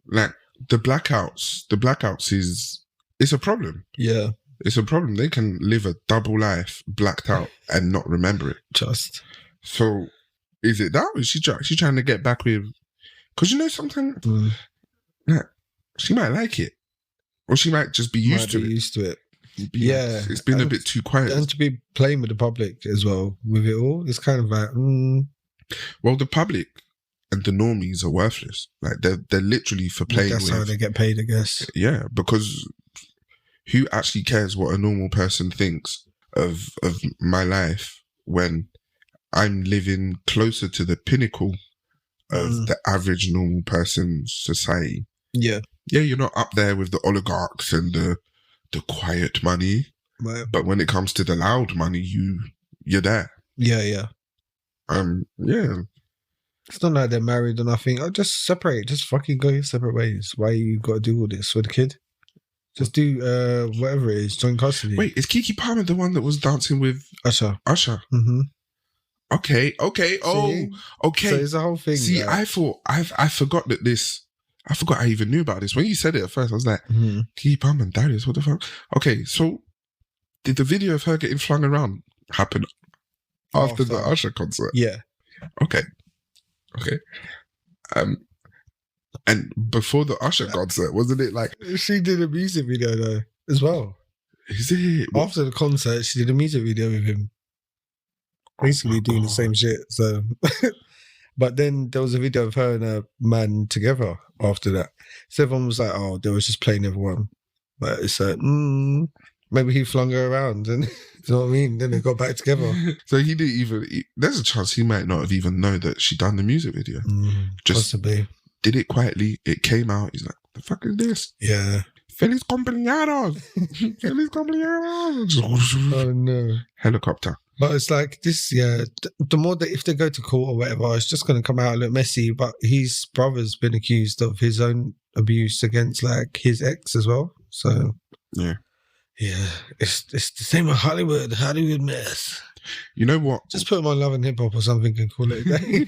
Like the blackouts it's a problem. Yeah. It's a problem. They can live a double life blacked out and not remember it. Just. So is it that? Or is she trying to get back with, because sometimes like, she might like it. Or she might just be used to it. Yeah. It's been a bit too quiet. And to be playing with the public as well with it all, it's kind of like, Well, the public and the normies are worthless. Like they're literally for playing with. That's how they get paid, I guess. Yeah, because who actually cares what a normal person thinks of my life when I'm living closer to the pinnacle of the average normal person's society? Yeah. Yeah, you're not up there with the oligarchs and the quiet money. Right. But when it comes to the loud money, you're there. Yeah. Yeah. It's not like they're married or nothing. Oh, just separate. Just fucking go your separate ways. Why you got to do all this with the kid? Just do whatever it is, joint custody. Wait, is Keke Palmer the one that was dancing with Usher? Mm-hmm. Okay. Oh, okay. So it's a whole thing. See, I thought I forgot that this. I forgot I even knew about this. When you said it at first, I was like, Keke Palmer and Darius, what the fuck? Okay, so did the video of her getting flung around happen after the Usher concert? Yeah. Okay. And before the Usher concert, wasn't it like... She did a music video though, as well. Is it? After the concert, she did a music video with him. Basically doing the same shit, so... But then there was a video of her and a man together after that. So everyone was like, oh, they was just playing everyone. But it's like, maybe he flung her around and, you know what I mean? Then they got back together. So he didn't even, there's a chance he might not have even known that she done the music video. Just possibly. Did it quietly, it came out, he's like, the fuck is this? Yeah. Feliz cumpleaños! Feliz cumpleaños! Oh no. Helicopter. But it's like this, yeah. The more that if they go to court or whatever, it's just going to come out a little messy. But his brother's been accused of his own abuse against like his ex as well. So yeah, it's the same with Hollywood mess. You know what? Just put him on Love and Hip Hop or something and call it a day.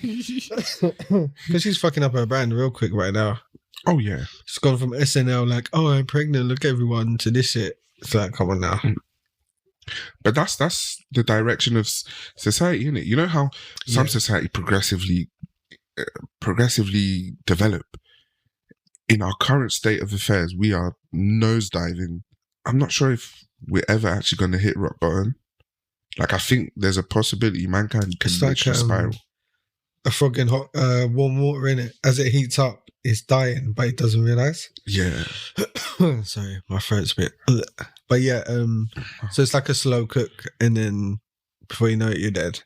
Because she's fucking up her brand real quick right now. Oh yeah, she's gone from SNL like, oh, I'm pregnant, look everyone, to this shit. It's like, come on now. But that's the direction of society, isn't it? You know how some society progressively develop. In our current state of affairs, we are nosediving. I'm not sure if we're ever actually going to hit rock bottom. Like, I think there's a possibility mankind can literally spiral. A frog in hot warm water, in it, as it heats up. is dying, but he doesn't realise. Yeah. Sorry, my throat's a bit. But yeah, so it's like a slow cook, and then before you know it, you're dead.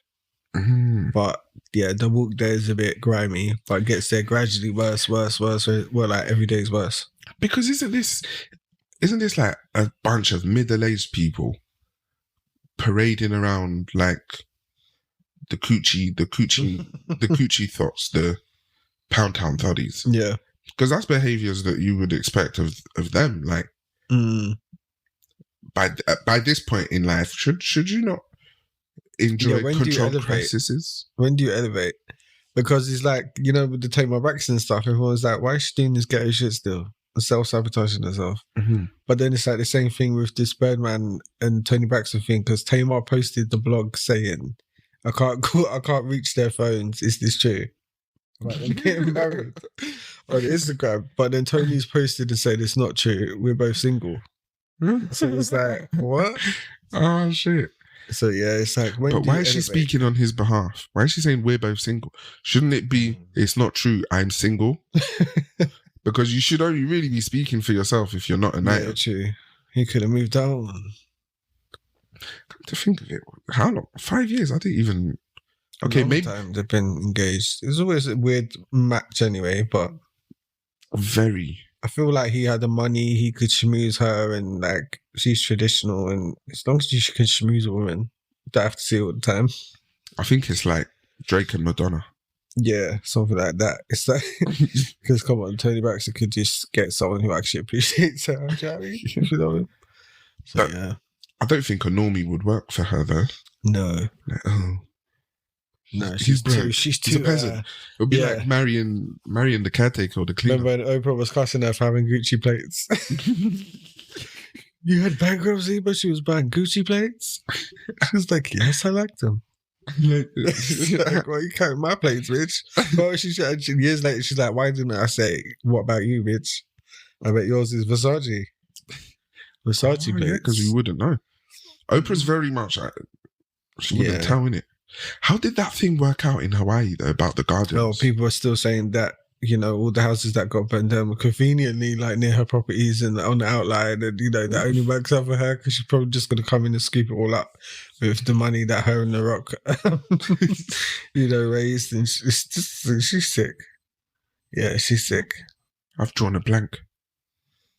Mm. But yeah, the walk there is a bit grimy, but it gets there gradually worse. Well, like every day is worse. Because isn't this like a bunch of middle-aged people parading around like the coochie thoughts, the Pound Town thotties? Yeah, because that's behaviors that you would expect of them. Like by this point in life, should you not enjoy controlled crises? When do you elevate? Because it's like, you know, with the Tamar Braxton stuff, everyone's like, why is she doing this ghetto shit still? Self-sabotaging herself. Mm-hmm. But then it's like the same thing with this Birdman and Tony Braxton thing, because Tamar posted the blog saying, I can't reach their phones. Is this true? Like, they're getting married on Instagram. But then Tony's posted and said it's not true. We're both single. So it's like, what? Oh shit. So yeah, it's like, but why is she speaking on his behalf? Why is she saying we're both single? Shouldn't it be, it's not true, I'm single? Because you should only really be speaking for yourself if you're not a night. Yeah, true. He could have moved on. Come to think of it, how long? 5 years? I didn't even. Okay, maybe time they've been engaged. It was always a weird match anyway, but very. I feel like he had the money, he could schmooze her, and like she's traditional, and as long as you can schmooze a woman, you don't have to see it all the time. I think it's like Drake and Madonna. Yeah, something like that. It's like, because come on, Tony Braxton could just get someone who actually appreciates her. Do you know what I mean? You know what I mean? So, but yeah. I don't think a normie would work for her though. No. Like, oh. No, she's too. He's a peasant. It would be like marrying the caretaker or the cleaner. Remember when Oprah was cussing her for having Gucci plates? You had bankruptcy, but she was buying Gucci plates? She was like, yes, I like them. Like, well, you count my plates, bitch. Well, years later, she's like, why didn't I say, what about you, bitch? I bet yours is Versace. Versace plates. Yeah, because we wouldn't know. Oprah's very much like, she wouldn't tell, innit? How did that thing work out in Hawaii, though, about the gardens? Oh, people are still saying that, you know, all the houses that got burned down were conveniently like near her properties and on the outline, and, you know, that only works out for her because she's probably just going to come in and scoop it all up with the money that her and The Rock, you know, raised. And she's sick. Yeah, she's sick. I've drawn a blank.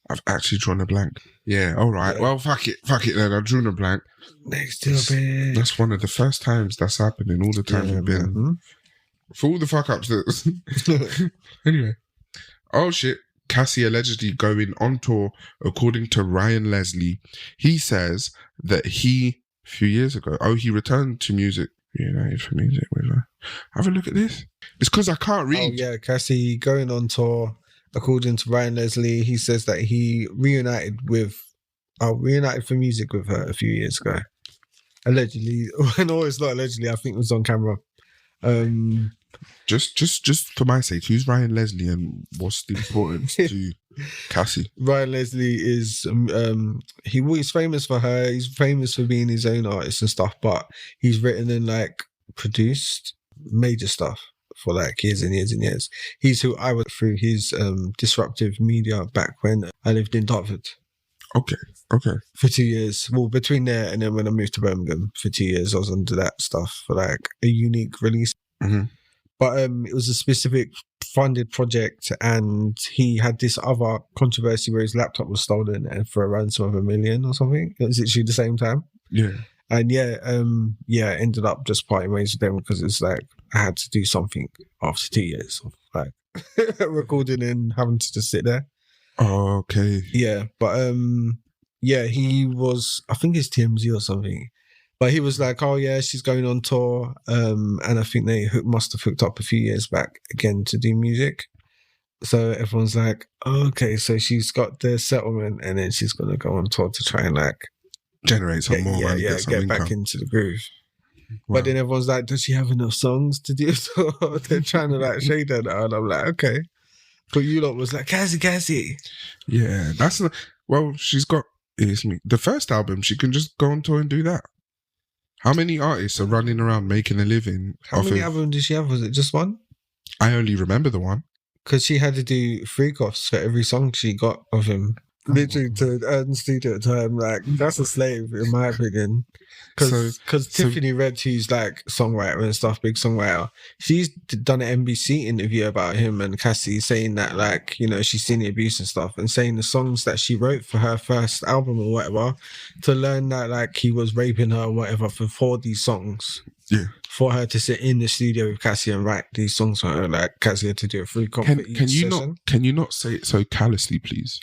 I've actually drawn a blank. Yeah, all right. Yeah. Well, fuck it then. I've drawn a blank. Next to bitch. That's one of the first times that's happened in all the time we've been. Mm-hmm. For all the fuck ups that... Anyway. Oh shit. Cassie allegedly going on tour, according to Ryan Leslie. He says that a few years ago, he returned to music. Reunited for music with her. Have a look at this. It's because I can't read. Oh yeah, Cassie going on tour. According to Ryan Leslie, he says that he reunited for music with her a few years ago. Allegedly. No, it's not allegedly. I think it was on camera. Just for my sake, who's Ryan Leslie and what's the importance to Cassie? Ryan Leslie is he's famous for her. He's famous for being his own artist and stuff, but he's written and like produced major stuff for like years and years and years. He's who I was through his disruptive media back when I lived in Dartford. Okay. For 2 years. Well, between there and then when I moved to Birmingham for 2 years, I was under that stuff for like a unique release. Mm-hmm. But it was a specific funded project, and he had this other controversy where his laptop was stolen and for a ransom of $1 million or something. It was literally the same time. Yeah. And ended up just parting ways with them because it's like I had to do something after 2 years of like recording and having to just sit there. Oh, okay. Yeah, but he was, I think it's TMZ or something. But he was like, oh yeah, she's going on tour. And I think they must have hooked up a few years back again to do music. So everyone's like, oh, okay, so she's got the settlement and then she's going to go on tour to try and like generate some more money. Get back into the groove. Wow. But then everyone's like, does she have enough songs to do so? They're trying to like shade her now. And I'm like, okay. But you lot was like, Cassie. Yeah, she's got, the first album, she can just go on tour and do that. How many artists are running around making a living? How many albums did she have? Was it just one? I only remember the one. because she had to do freak offs for every song she got of him. Literally to earn studio time. Like, that's a slave, in my opinion. Because Tiffany Red, who's like songwriter and stuff, big songwriter, she's done an NBC interview about him and Cassie, saying that, like, you know, she's seen the abuse and stuff, and saying the songs that she wrote for her first album or whatever, to learn that, like, he was raping her or whatever for these songs. Yeah. For her to sit in the studio with Cassie and write these songs for her, like Cassie had to do a free copy for each session. Can you not say it so callously, please?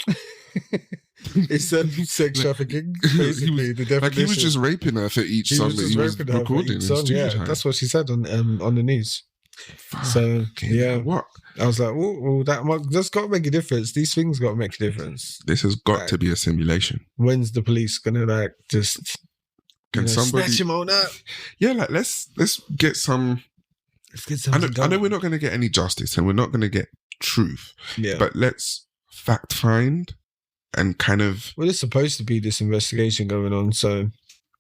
It's sex trafficking, basically. The definition. Like, he was just raping her for each song that he was recording in studio time. That's what she said on the news. So yeah, what? I was like, oh, that's got to make a difference. These things got to make a difference. This has got to be a simulation. When's the police gonna like just? Can somebody snatch him on up? Yeah, like let's get some. Let's get something I know we're not going to get any justice and we're not going to get truth. Yeah, but let's fact find and kind of. Well, there's supposed to be this investigation going on, so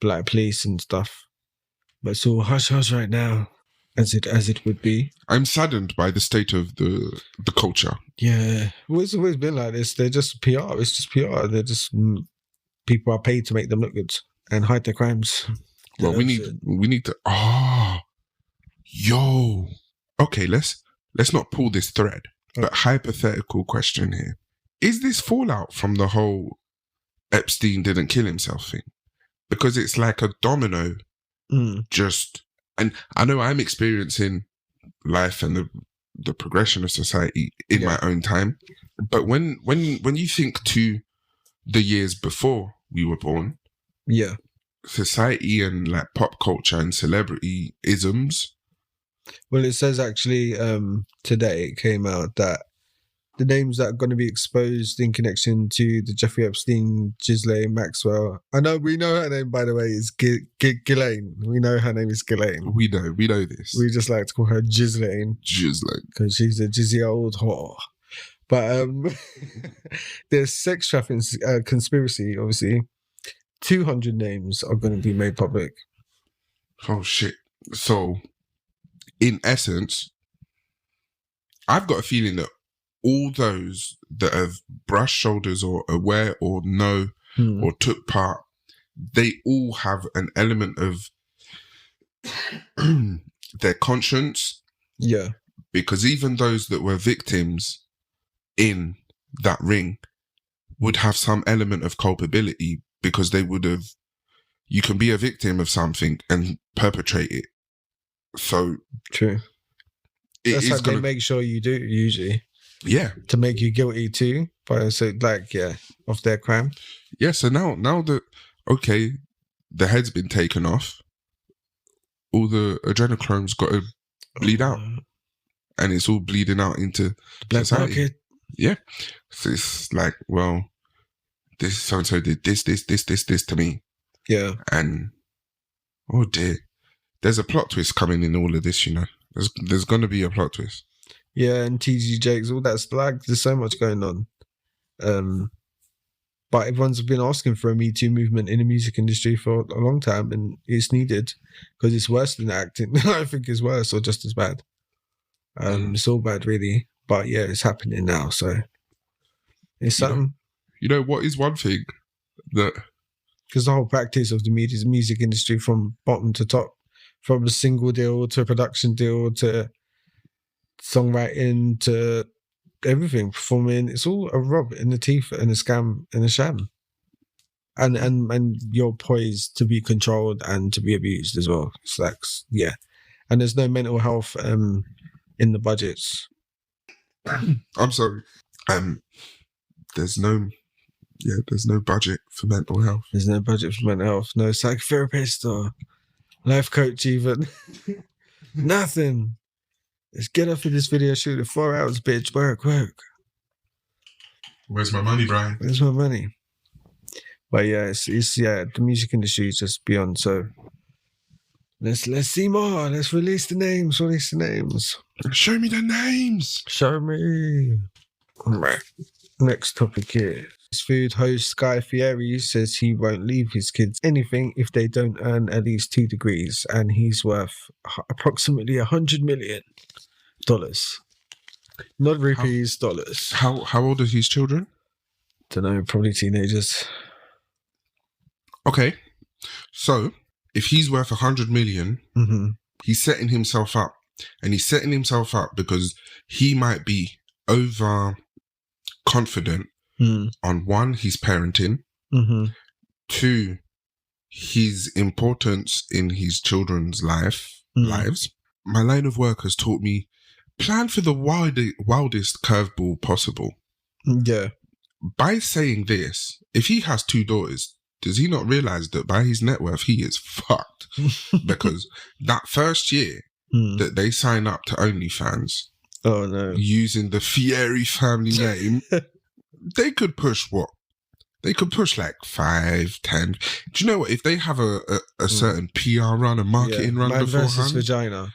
black police and stuff, but it's all hush hush right now, as it would be. I'm saddened by the state of the culture. Yeah, well, it's always been like this. They're just PR. It's just PR. They're just people are paid to make them look good and hide their crimes. Well, we need to. Yo. Okay, let's not pull this thread. But hypothetical question here: is this fallout from the whole Epstein didn't kill himself thing? Because it's like a domino. Just, and I know I'm experiencing life and the progression of society in my own time. But when you think to the years before we were born. Yeah. Society and like pop culture and celebrity isms. Well, it says actually today it came out that the names that are going to be exposed in connection to the Jeffrey Epstein, Ghislaine Maxwell. We know her name, by the way, is Ghislaine. We know her name is Ghislaine. We know this. We just like to call her Ghislaine. Because she's a jizzy old whore. But there's sex trafficking conspiracy, obviously. 200 names are going to be made public. Oh, shit. So, in essence, I've got a feeling that all those that have brushed shoulders or aware or know or took part, they all have an element of their conscience. Yeah. Because even those that were victims in that ring would have some element of culpability, because they would have, you can be a victim of something and perpetrate it. So true. That's how they make sure you do, usually. Yeah. To make you guilty too. Of their crime. Yeah, so now that, okay, the head's been taken off, all the adrenochrome's got to bleed out. And it's all bleeding out into black society. Market. Yeah. So it's like, well, this so-and-so did this to me. Yeah. And, oh dear. There's a plot twist coming in all of this, you know. There's going to be a plot twist. Yeah, and TG Jakes, all that's like, there's so much going on. But everyone's been asking for a Me Too movement in the music industry for a long time, and it's needed because it's worse than acting. I think it's worse or just as bad. It's all bad, really. But yeah, it's happening now, so it's something. You know what is one thing that... Because the whole practice of the music industry from bottom to top, from a single deal to a production deal to songwriting to everything, performing, it's all a rub in the teeth and a scam and a sham. And you're poised to be controlled and to be abused as well. It's like, yeah. And there's no mental health in the budgets. I'm sorry. There's no budget for mental health. There's no budget for mental health. No psychotherapist or life coach even. Nothing. Let's get up for this video shoot in 4 hours, bitch. Work. Where's my money, Brian? Where's my money? But yeah, it's the music industry is just beyond. So let's see more. Let's release the names. Show me the names. Show me. Right. Next topic here. Food host Guy Fieri says he won't leave his kids anything if they don't earn at least 2 degrees, and he's worth approximately $100 million. Not rupees, dollars. How old are his children? Don't know, probably teenagers. Okay, so if he's worth 100 million, he's setting himself up, and he's setting himself up because he might be over confident on one, his parenting, two, his importance in his children's lives. My line of work has taught me plan for the wildest curveball possible. Yeah. By saying this, if he has 2 daughters, does he not realize that by his net worth, he is fucked? Because that first year that they sign up to OnlyFans, oh no, using the Fieri family name, they could push what? They could push like 5, 10. Do you know what? If they have a certain PR run, a marketing run man beforehand. versus vagina.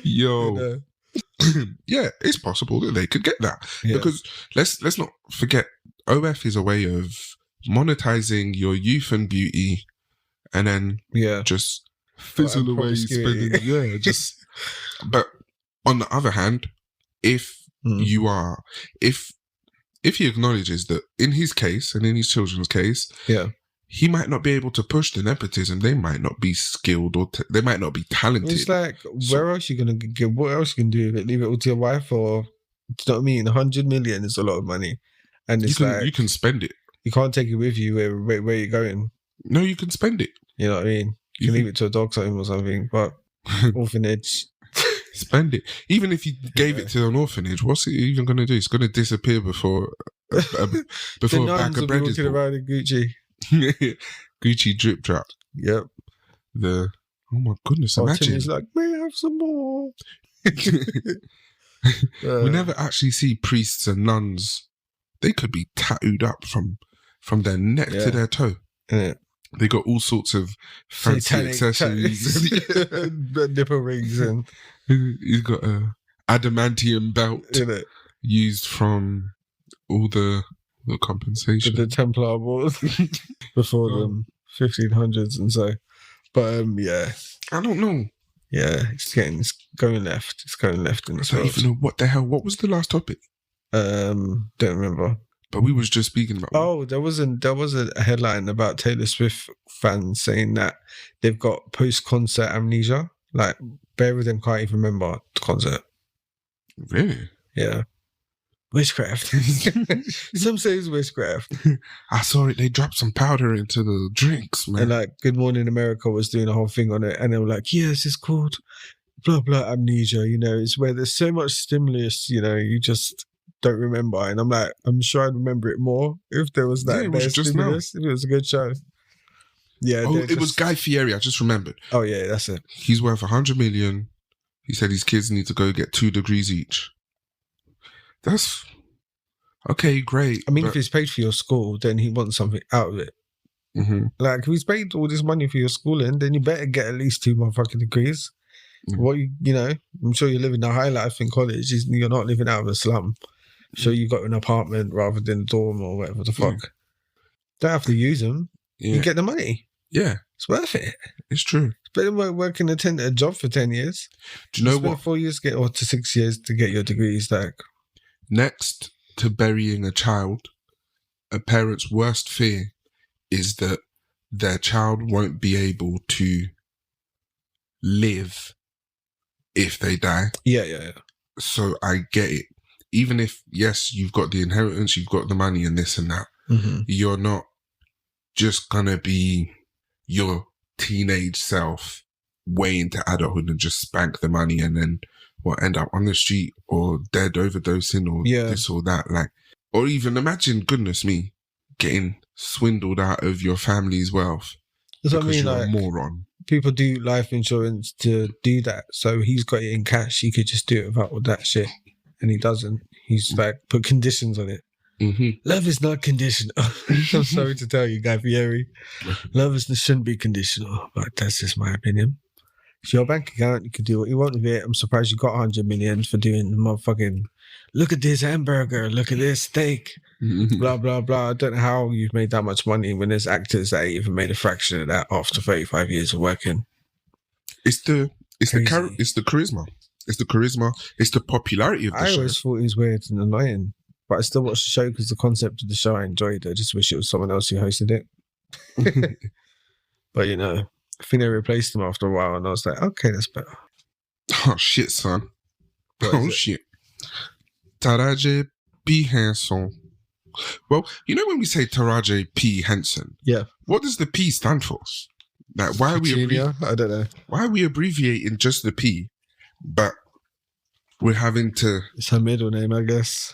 Yo. Yeah, it's possible that they could get that. Yeah. Because let's not forget, OF is a way of monetizing your youth and beauty and then just fizzle away spending. But on the other hand, if you are, if he acknowledges that in his case and in his children's case, he might not be able to push the nepotism. They might not be skilled or they might not be talented. It's like, where else are you going to get? What else you can do with it? Leave it all to your wife, or do you know what I mean? 100 million is a lot of money, and it's you can spend it. You can't take it with you where you're going. No, you can spend it. You know what I mean? You can leave it to a dog's home or something, but orphanage. Spend it. Even if you gave it to an orphanage, what's it even going to do? It's going to disappear before a bag of bread is bought. Around in Gucci. Gucci drip drop. Yep. Oh my goodness! Imagine. Timmy's like, may I have some more? We never actually see priests and nuns. They could be tattooed up from their neck to their toe. Yeah. They got all sorts of fancy Satanic accessories, nipple rings, and he's got a adamantium belt used from all the compensation. The Templar Wars before them 1500s and so. But I don't know. Yeah, it's going left. It's going left in this I don't world. even know what the hell. What was the last topic? Don't remember. But we was just speaking about. Oh, there was a headline about Taylor Swift fans saying that they've got post-concert amnesia. Like, bare of them can't even remember the concert. Really? Yeah. Witchcraft. Some say it's witchcraft. I saw it. They dropped some powder into the drinks, man. And like Good Morning America was doing a whole thing on it, and they were like, yes, it's called blah blah amnesia. You know, it's where there's so much stimulus, you know, you just don't remember. And I'm like, I'm sure I'd remember it more if there was that stimulus. If it was a good show. Yeah. Oh, it was Guy Fieri. I just remembered. Oh yeah, that's it. He's worth 100 million. He said his kids need to go get 2 degrees each. That's okay, great. I mean, if he's paid for your school, then he wants something out of it. Mm-hmm. Like, if he's paid all this money for your schooling, then you better get at least 2 motherfucking degrees. Mm-hmm. What you know, I'm sure you're living a high life in college. You're not living out of a slum. So you got an apartment rather than a dorm or whatever the fuck. Don't have to use them. You get the money. Yeah, it's worth it. It's true. It's better than working a job for 10 years. Do you know what? 4 years to 6 years to get your degrees. Like, next to burying a child, a parent's worst fear is that their child won't be able to live if they die. Yeah. So I get it. Even if, yes, you've got the inheritance, you've got the money and this and that, you're not just gonna be your teenage self way into adulthood and just spank the money and then end up on the street or dead overdosing or this or that. Like, or even imagine, goodness me, getting swindled out of your family's wealth because you're a moron. People do life insurance to do that. So he's got it in cash. He could just do it without all that shit. And he doesn't. He's like, put conditions on it. Mm-hmm. Love is not conditional. I'm sorry to tell you, Guy Fieri. Love shouldn't be conditional, but that's just my opinion. It's your bank account. You can do what you want with it. I'm surprised you got 100 million for doing the motherfucking, look at this hamburger, look at this steak, blah, blah, blah. I don't know how you've made that much money when there's actors that even made a fraction of that after 35 years of working. It's the charisma. It's the charisma. It's the popularity of the I show. always thought he was weird and annoying, but I still watched the show because the concept of the show I enjoyed. I just wish it was someone else who hosted it. But you know, I think they replaced him after a while, and I was like, okay, that's better. Oh shit, son. What is Oh it? shit. Taraji P. Henson. Well, you know when we say Taraji P. Henson, Yeah, what does the P stand for? Like, why are we Petunia? I don't know. why are we abbreviating just the P, but we're having to? It's her middle name, I guess.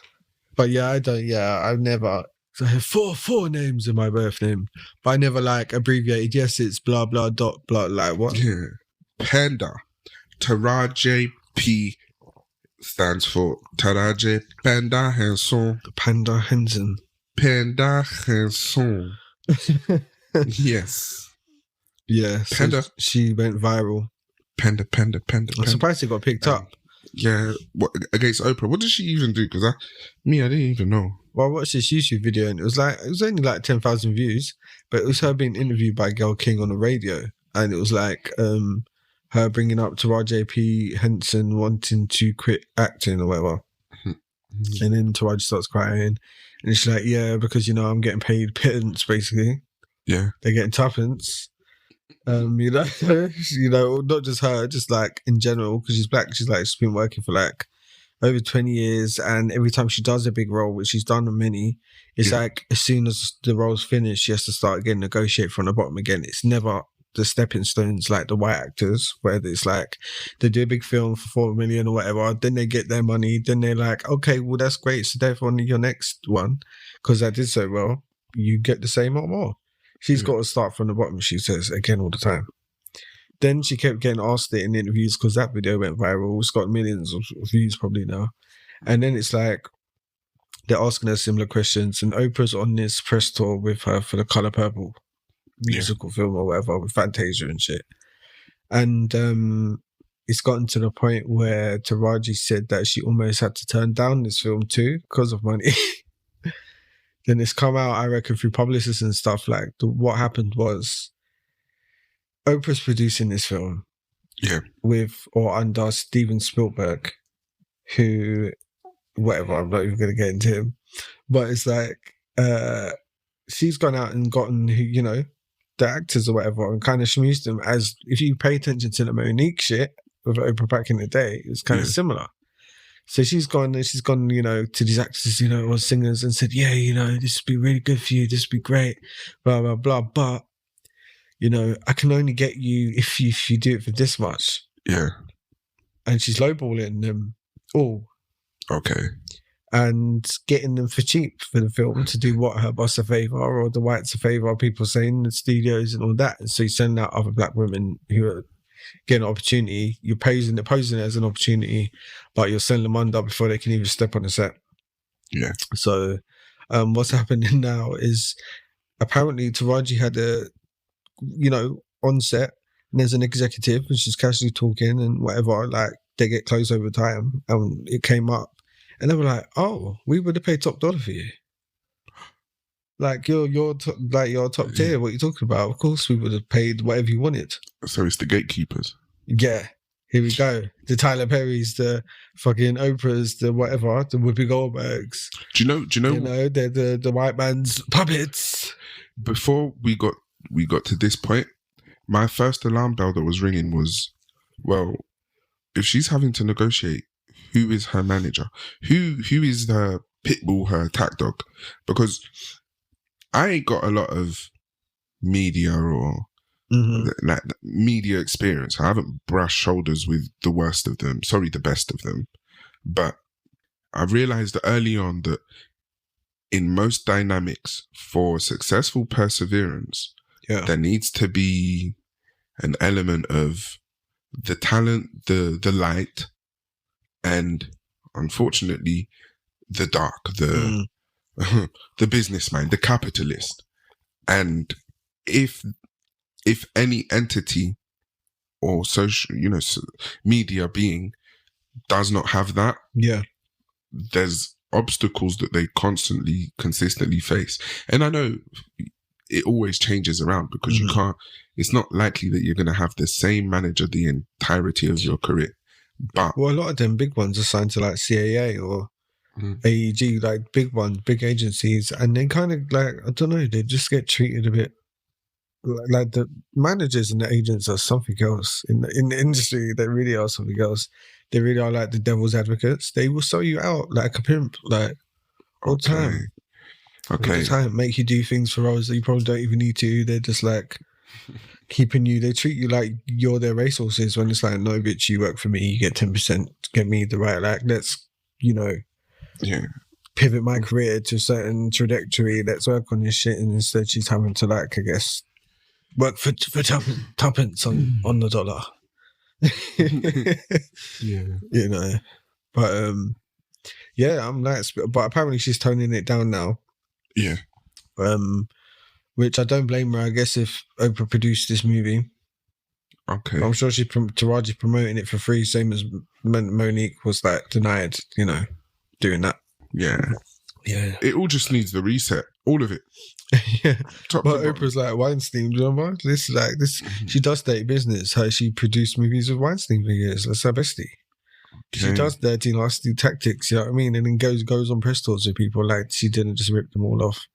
But yeah, I don't. Yeah, I've never. So I have four names in my birth name, but I never like abbreviated. Yes, it's blah blah dot blah. Like what? Yeah, Panda. Taraji P. stands for Taraji Panda Henson. Panda Henson. Panda Henson. Yes. Yeah, so Panda. she went viral. Panda. I'm surprised it got picked up. Yeah, what, against Oprah. What did she even do? Because I didn't even know. Well, I watched this YouTube video and it was only like 10,000 views, but it was her being interviewed by Gayle King on the radio, and it was like her bringing up Taraji P. Henson wanting to quit acting or whatever, and then Taraji starts crying, and she's like, "Yeah, because I'm getting paid pittance, basically. Yeah, They're getting tuppence." Not just her, just like in general, because she's black. She's been working for like over 20 years, and every time she does a big role, which she's done many, it's like as soon as the role's finished, she has to start again, negotiate from the bottom again. It's never the stepping stones like the white actors, where it's like they do a big film for 4 million or whatever, then they get their money, then they're like, okay, well that's great, so therefore on your next one, because I did so well, you get the same or more. She's got to start from the bottom, she says, again all the time. Then she kept getting asked it in interviews because that video went viral. It's got millions of views probably now. And then it's like they're asking her similar questions, and Oprah's on this press tour with her for The Colour Purple musical film or whatever with Fantasia and shit. And it's gotten to the point where Taraji said that she almost had to turn down this film too because of money. Then it's come out, I reckon, through publicists and stuff. Like what happened was Oprah's producing this film, with or under Steven Spielberg, who, whatever, I'm not even going to get into him, but it's like she's gone out and gotten the actors or whatever and kind of schmoozed them. As if you pay attention to the Monique shit with Oprah back in the day, it was kind of similar. So she's gone, to these actors, or singers, and said, yeah, this would be really good for you, this would be great, blah, blah, blah. But, I can only get you if you do it for this much. Yeah. And she's lowballing them all. Okay. And getting them for cheap for the film to do what, her boss a favour or the whites a favour, people saying in the studios and all that. And so you send out other black women who are getting an opportunity, you're posing it as an opportunity, but you're selling them under before they can even step on the set. Yeah. So what's happening now is apparently Taraji had on set, and there's an executive and she's casually talking and whatever, like they get close over time, and it came up and they were like, oh, we would have paid top dollar for you. Like you're top tier. What are you talking about? Of course, we would have paid whatever you wanted. So it's the gatekeepers. Yeah, here we go. The Tyler Perrys, the fucking Oprahs, the whatever, the Whoopi Goldbergs. Do you know? They're the white man's puppets. Before we got to this point, my first alarm bell that was ringing was, well, if she's having to negotiate, who is her manager? Who is the pitbull, her attack dog? Because I ain't got a lot of media or like media experience. I haven't brushed shoulders with the worst of them. Sorry, the best of them. But I realized early on that in most dynamics, for successful perseverance, there needs to be an element of the talent, the light, and unfortunately, the dark, the business mind, the capitalist. And if any entity or social, media being does not have that, there's obstacles that they consistently face. And I know it always changes around because it's not likely that you're going to have the same manager the entirety of your career. But Well, a lot of them big ones are signed to like CAA or AEG, like big ones, big agencies, and they kind of like, I don't know, they just get treated a bit like the managers and the agents are something else in the industry. They really are something else. They really are like the devil's advocates. They will sell you out like a pimp, like all the time. Okay. All the time, make you do things for roles that you probably don't even need to. They're just like keeping you. They treat you like you're their racehorses when it's like, no, bitch, you work for me. You get 10%. Get me the right. Like, let's, pivot my career to a certain trajectory. Let's work on this shit. And instead, she's having to like, I guess, work for tuppence on the dollar. But I'm like, but apparently she's toning it down now. Yeah. Which I don't blame her. I guess if Oprah produced this movie, okay, I'm sure Taraji's promoting it for free, same as Monique was like denied, doing that. Yeah. It all just needs the reset, all of it. Yeah. But Oprah's like Weinstein, do you remember? This is like this. She does dirty business. How she produced movies with Weinstein for years. That's her bestie. Okay. She does dirty, nasty tactics. You know what I mean? And then goes on press tours with people. Like she didn't just rip them all off.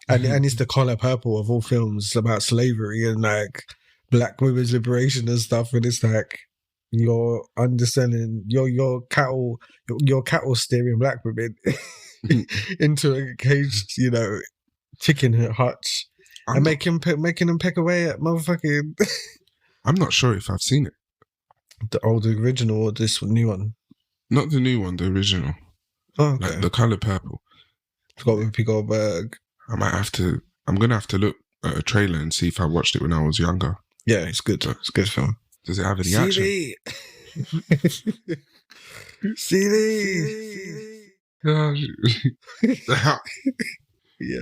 And it's the color purple of all films about slavery and like black women's liberation and stuff. And it's like you're underselling your cattle steering black women into a caged, chicken hutch and making them peck away at motherfucking. I'm not sure if I've seen it. The old original or this new one? Not the new one, the original. Oh, okay. Like the color purple. It's got Whoopi Goldberg. I'm gonna have to look at a trailer and see if I watched it when I was younger. Yeah, it's good. It's a good film. Does it have any action? CD. Yeah,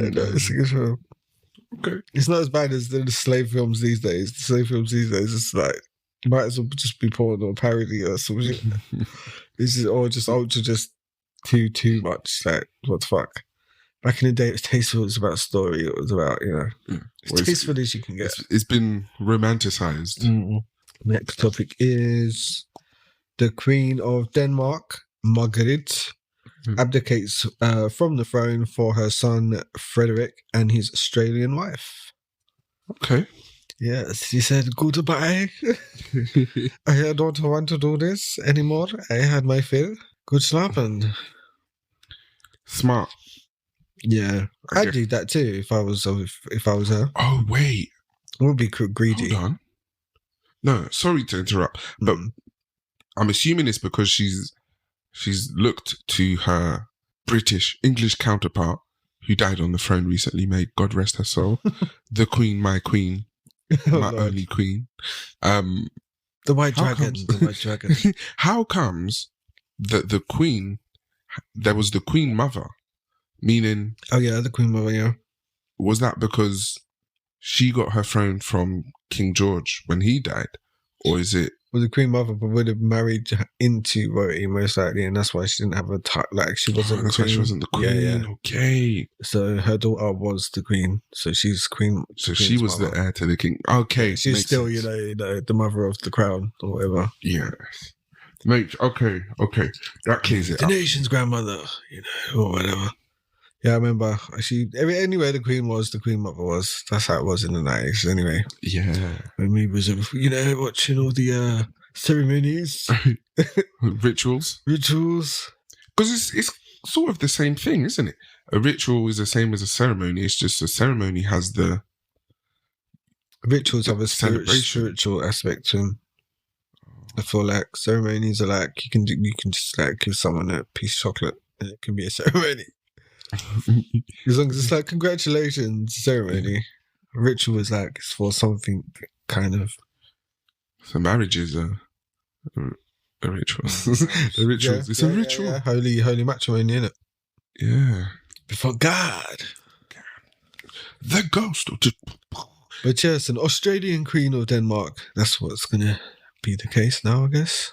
it's a good film. Okay. It's not as bad as the slave films these days. The slave films these days, it's like might as well just be porn or parody or something. This is all just ultra, just too much. Like what the fuck? Back in the day, it was tasteful. It was about story. It was about, as tasteful as you can get. It's been romanticized. Next topic is the Queen of Denmark, Margaret, abdicates from the throne for her son, Frederick, and his Australian wife. Okay. Yes, he said, goodbye. I don't want to do this anymore. I had my fill. Good slapping. Smart. Yeah, I'd do that too if I was her. Oh wait, I would be greedy. Hold on. No, sorry to interrupt, but I'm assuming it's because she's looked to her English counterpart who died on the throne recently. May God rest her soul. The Queen, my queen, my only queen. The White Dragon. The White Dragon. How comes that the Queen? There was the Queen Mother. Meaning... Oh, yeah, the Queen Mother, yeah. Was that because she got her throne from King George when he died? Or is it... Well, the Queen Mother would have married into royalty, most likely, and that's why she didn't have a she wasn't the queen. Why she wasn't the queen. Yeah. Okay. So her daughter was the queen. So she's queen. So she was the heir to the king. Okay. She's still, the mother of the crown or whatever. Yeah. Okay. That clears it the up. The nation's grandmother, or whatever. Yeah, I remember. Anywhere the Queen was, the Queen Mother was. That's how it was in the 90s, anyway. Yeah. When we was, watching all the ceremonies. Rituals. Because it's sort of the same thing, isn't it? A ritual is the same as a ceremony. It's just a ceremony has the... Rituals have a spiritual aspect to them. I feel like ceremonies are like, you can just like give someone a piece of chocolate and it can be a ceremony. As long as it's like congratulations ceremony. A ritual is like it's for something kind of. So marriage is a ritual. A ritual. It's a ritual. Yeah. Holy matrimony, innit? Yeah. Before God. The ghost. But yes, an Australian Queen of Denmark. That's what's gonna be the case now, I guess.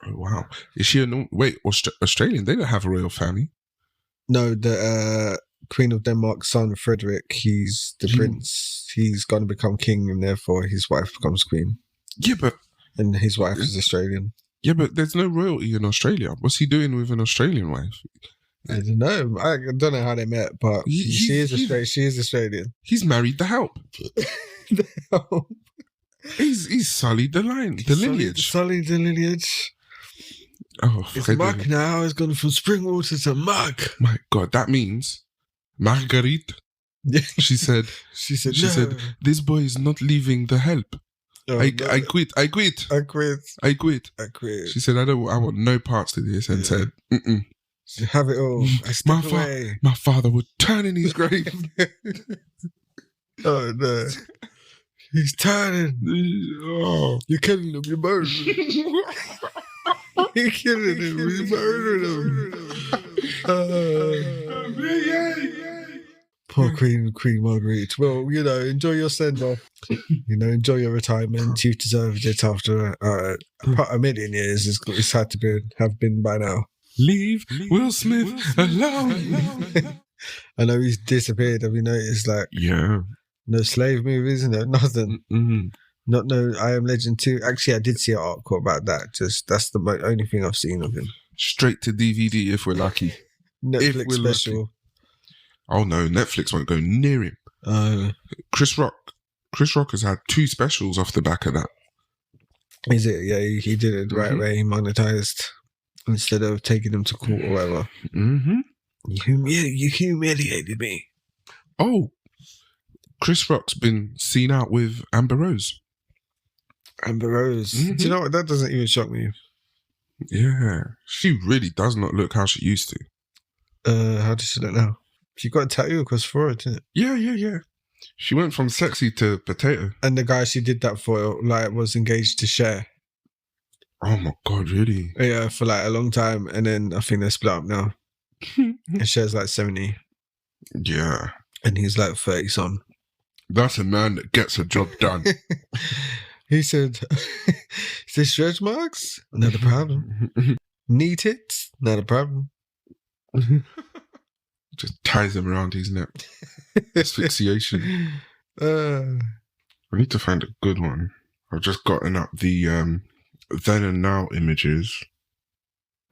Oh wow! Is she Australian? They don't have a royal family. No, the Queen of Denmark's son, Frederick, he's the prince. He's going to become king and therefore his wife becomes queen. Yeah, but... And his wife is Australian. Yeah, but there's no royalty in Australia. What's he doing with an Australian wife? I don't know. I don't know how they met, but she is Australian. He's married the help. He's sullied the lineage. Sullied the lineage. Oh, it's Mark now. It's gone from Springwater to Mark. My God, that means Marguerite. She said, this boy is not leaving the help. Oh, I quit. She said, I want no parts to this, and said, have it all. I step away. My father would turn in his grave. Oh no. He's turning. Oh. You're killing him. You're murdering him. You're killing him. You're murdering him. Poor Queen Marguerite. Well, enjoy your send-off. Enjoy your retirement. You've deserved it after a million years. It's had to have been by now. Leave Will Smith alone. I know he's disappeared. Have you noticed? No slave movies, no nothing. Mm-hmm. No I Am Legend 2. Actually, I did see an article about that. That's the only thing I've seen of him. Straight to DVD if we're lucky. Netflix special. Lucky. Oh no, Netflix won't go near him. Chris Rock has had 2 specials off the back of that. Is it? Yeah, he did it the right way. He monetized instead of taking him to court or whatever. Mm-hmm. You humiliated me. Oh, Chris Rock's been seen out with Amber Rose. Amber Rose. Mm-hmm. Do you know what? That doesn't even shock me. Yeah. She really does not look how she used to. How does she look now? She got a tattoo across her forehead, didn't it? Yeah. She went from sexy to potato. And the guy she did that for, was engaged to Cher. Oh my God, really? Yeah, for a long time. And then I think they're split up now. And Cher's 70. Yeah. And he's 30 some. That's a man that gets a job done. He said, is this stretch marks? Not a problem. Knee tits? Not a problem. Just ties them around his neck. Asphyxiation. I need to find a good one. I've just gotten up the then and now images.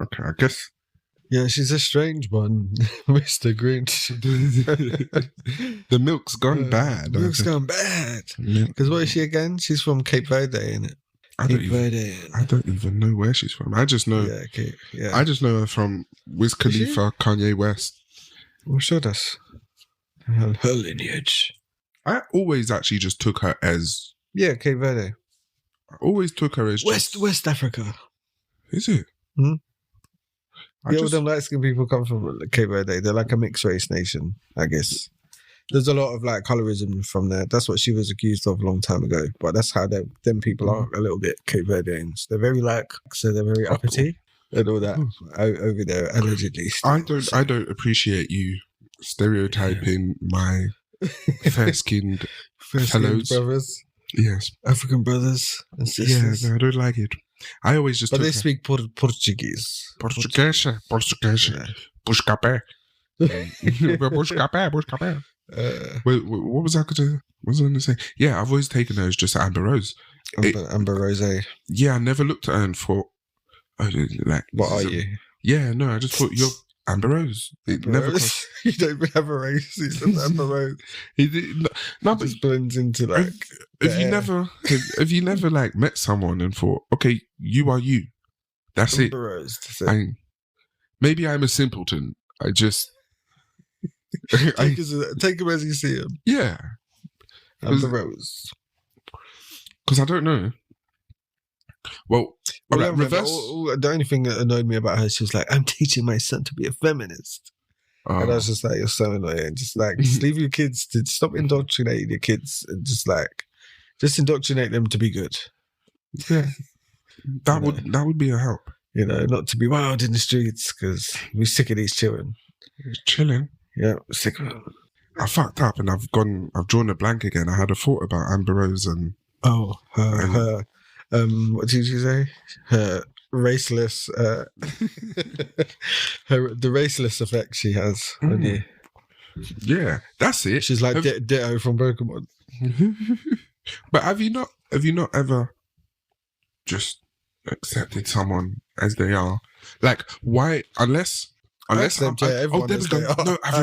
Okay, I guess. Yeah, she's a strange one, Mr. Grinch. The milk's gone bad. The milk's gone bad. Because what is she again? She's from Cape Verde, isn't it? I don't even know where she's from. I just know. Yeah. I just know her from Wiz Khalifa, Kanye West. I'm sure that's her lineage. I always actually just took her as. Yeah, Cape Verde. I always took her as West Africa. Is it? Hmm? All them light-skinned people come from Cape Verde. They're a mixed race nation, I guess. There's a lot of colorism from there. That's what she was accused of a long time ago. But that's how them people are a little bit Cape Verdeans. They're very so they're very uppity and all that over there, allegedly. I don't appreciate you stereotyping my fair-skinned fellows. Brothers. Yes. African brothers and sisters. Yeah, no, I don't like it. I always just. But they speak Portuguese. Portuguese. Buscapé. Buscapé. Wait, what was I going to say? Yeah, I've always taken her as just Amber Rose. Amber Rose. Yeah, I never looked at her and thought, what are you? Yeah, no, I just thought you're Amber Rose. Never crossed. You don't even have a race. He's just Amber Rose. No, but just blends into Have you never met someone and thought, okay, you are you. That's Amber it. Rose, maybe I'm a simpleton. I just take him as you see him. Yeah. Amber Rose. Because I don't know. Well, reverse. The only thing that annoyed me about her, she was I'm teaching my son to be a feminist. And I was just you're so annoying. Just leave your kids to stop indoctrinating your kids and just indoctrinate them to be good. Yeah. That would be a help. Not to be wild in the streets because we're sick of these children. Chilling. Yeah, sick of them. I fucked up and I've drawn a blank again. I had a thought about Amber Rose and her what did you say? Her raceless the raceless effect she has on you. Yeah, that's it. She's like Ditto from Pokemon. But have you not ever just accepted someone as they are. Like, why? Unless accept, yeah, oh, there we go. No, I've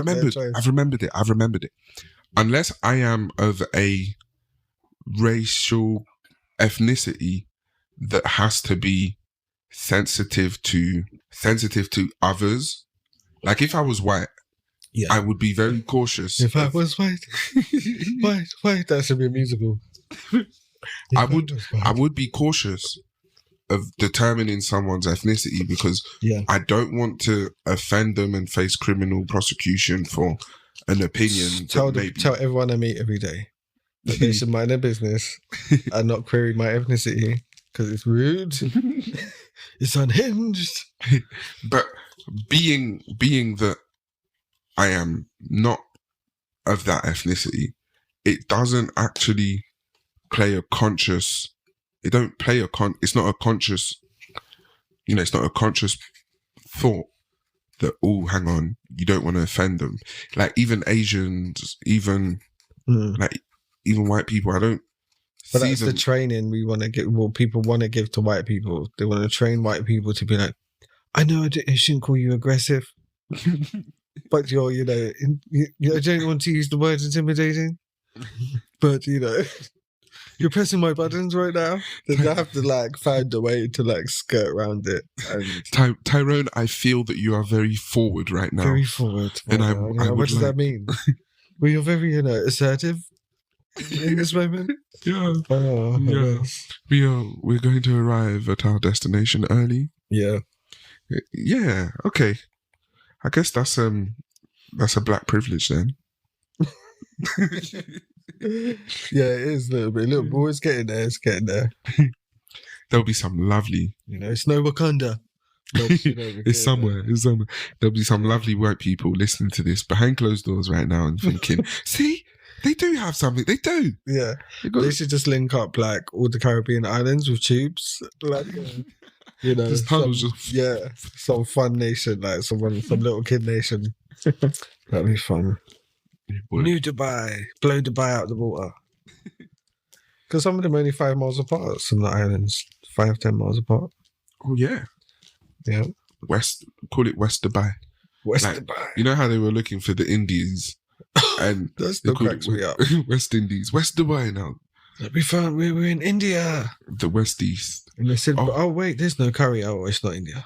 remembered it. Unless I am of a racial ethnicity that has to be sensitive to others. Like, if I was white, Yeah. I would be very cautious. If I was white, white, that should be a musical. I would be cautious of determining someone's ethnicity because I don't want to offend them and face criminal prosecution for an opinion. Tell everyone I meet every day that they should mind their business and not query my ethnicity because it's rude. It's unhinged. But being that I am not of that ethnicity, it doesn't actually play a conscious. It don't play it's not a conscious. It's not a conscious thought that, oh, hang on, you don't want to offend them. Like, even Asians, even white people, I don't. But that's the training we want to give. Well, people want to give to white people. They want to train white people to be like, I know I shouldn't call you aggressive, but you're, I don't want to use the word intimidating, but you're pressing my buttons right now. Then I have to find a way to skirt around it. And Tyrone, I feel that you are very forward right now. Very forward. And what does that mean? Well, you're very assertive in this moment. Yeah. We're going to arrive at our destination early. Yeah. Yeah. Okay. I guess that's a black privilege then. Yeah, it is a little bit. Look, boy, it's getting there. It's getting there. There'll be some lovely. It's no Wakanda. But, it's somewhere. There'll be some lovely white people listening to this behind closed doors right now and thinking, see, they do have something. They do. Yeah. They should just link up all the Caribbean islands with tubes. Some fun nation, some little kid nation. That'd be fun. New Dubai, blow Dubai out of the water. Because some of them are only 5 miles apart. Some of the islands, 5-10 miles apart. Oh yeah, yeah. Call it West Dubai. Dubai. You know how they were looking for the Indies, and that's the cracks me up. West Indies, West Dubai now. We found we were in India, the West East, and they said, "Oh wait, there's no curry. Oh, it's not India.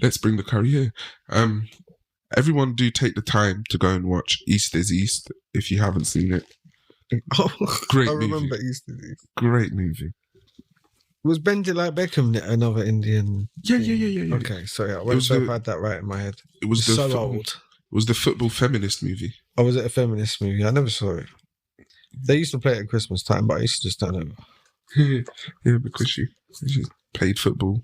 Let's bring the curry here." Everyone do take the time to go and watch East is East if you haven't seen it. Oh, great I movie. remember East is East. Great movie. Was Bend It Like Beckham another Indian? Yeah. Okay, sorry, I won't have had that right in my head. It was old. It was the football feminist movie. Oh, was it a feminist movie? I never saw it. They used to play it at Christmas time, but I used to just turn over. Yeah, because she played football.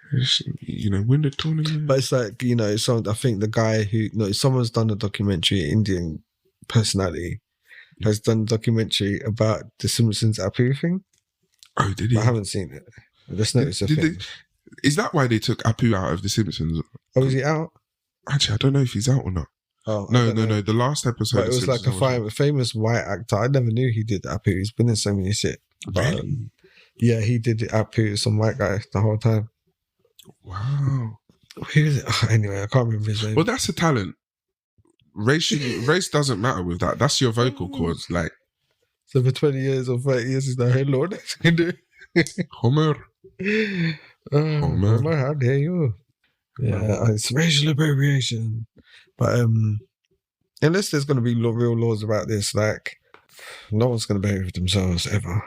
Win the tournament. But it's I think the guy who someone's done a documentary, Indian personality, has done a documentary about the Simpsons Apu thing. Oh, did he? I haven't seen it. I just noticed a thing. Is that why they took Apu out of the Simpsons? Oh, is he out? Actually, I don't know if he's out or not. Oh, no. The last episode. But it was like a famous white actor. I never knew he did Apu. He's been in so many shit. Really? Yeah, he did Apu, some white guy the whole time. Wow. Who is it? Oh, anyway, I can't remember his name. Well, that's a talent. Race doesn't matter with that. That's your vocal cords. So for 20 years or 30 years, he's like, hey, Lord. Homer, how dare you? Yeah, it's racial appropriation. But unless there's going to be real laws about this, no one's going to behave themselves ever.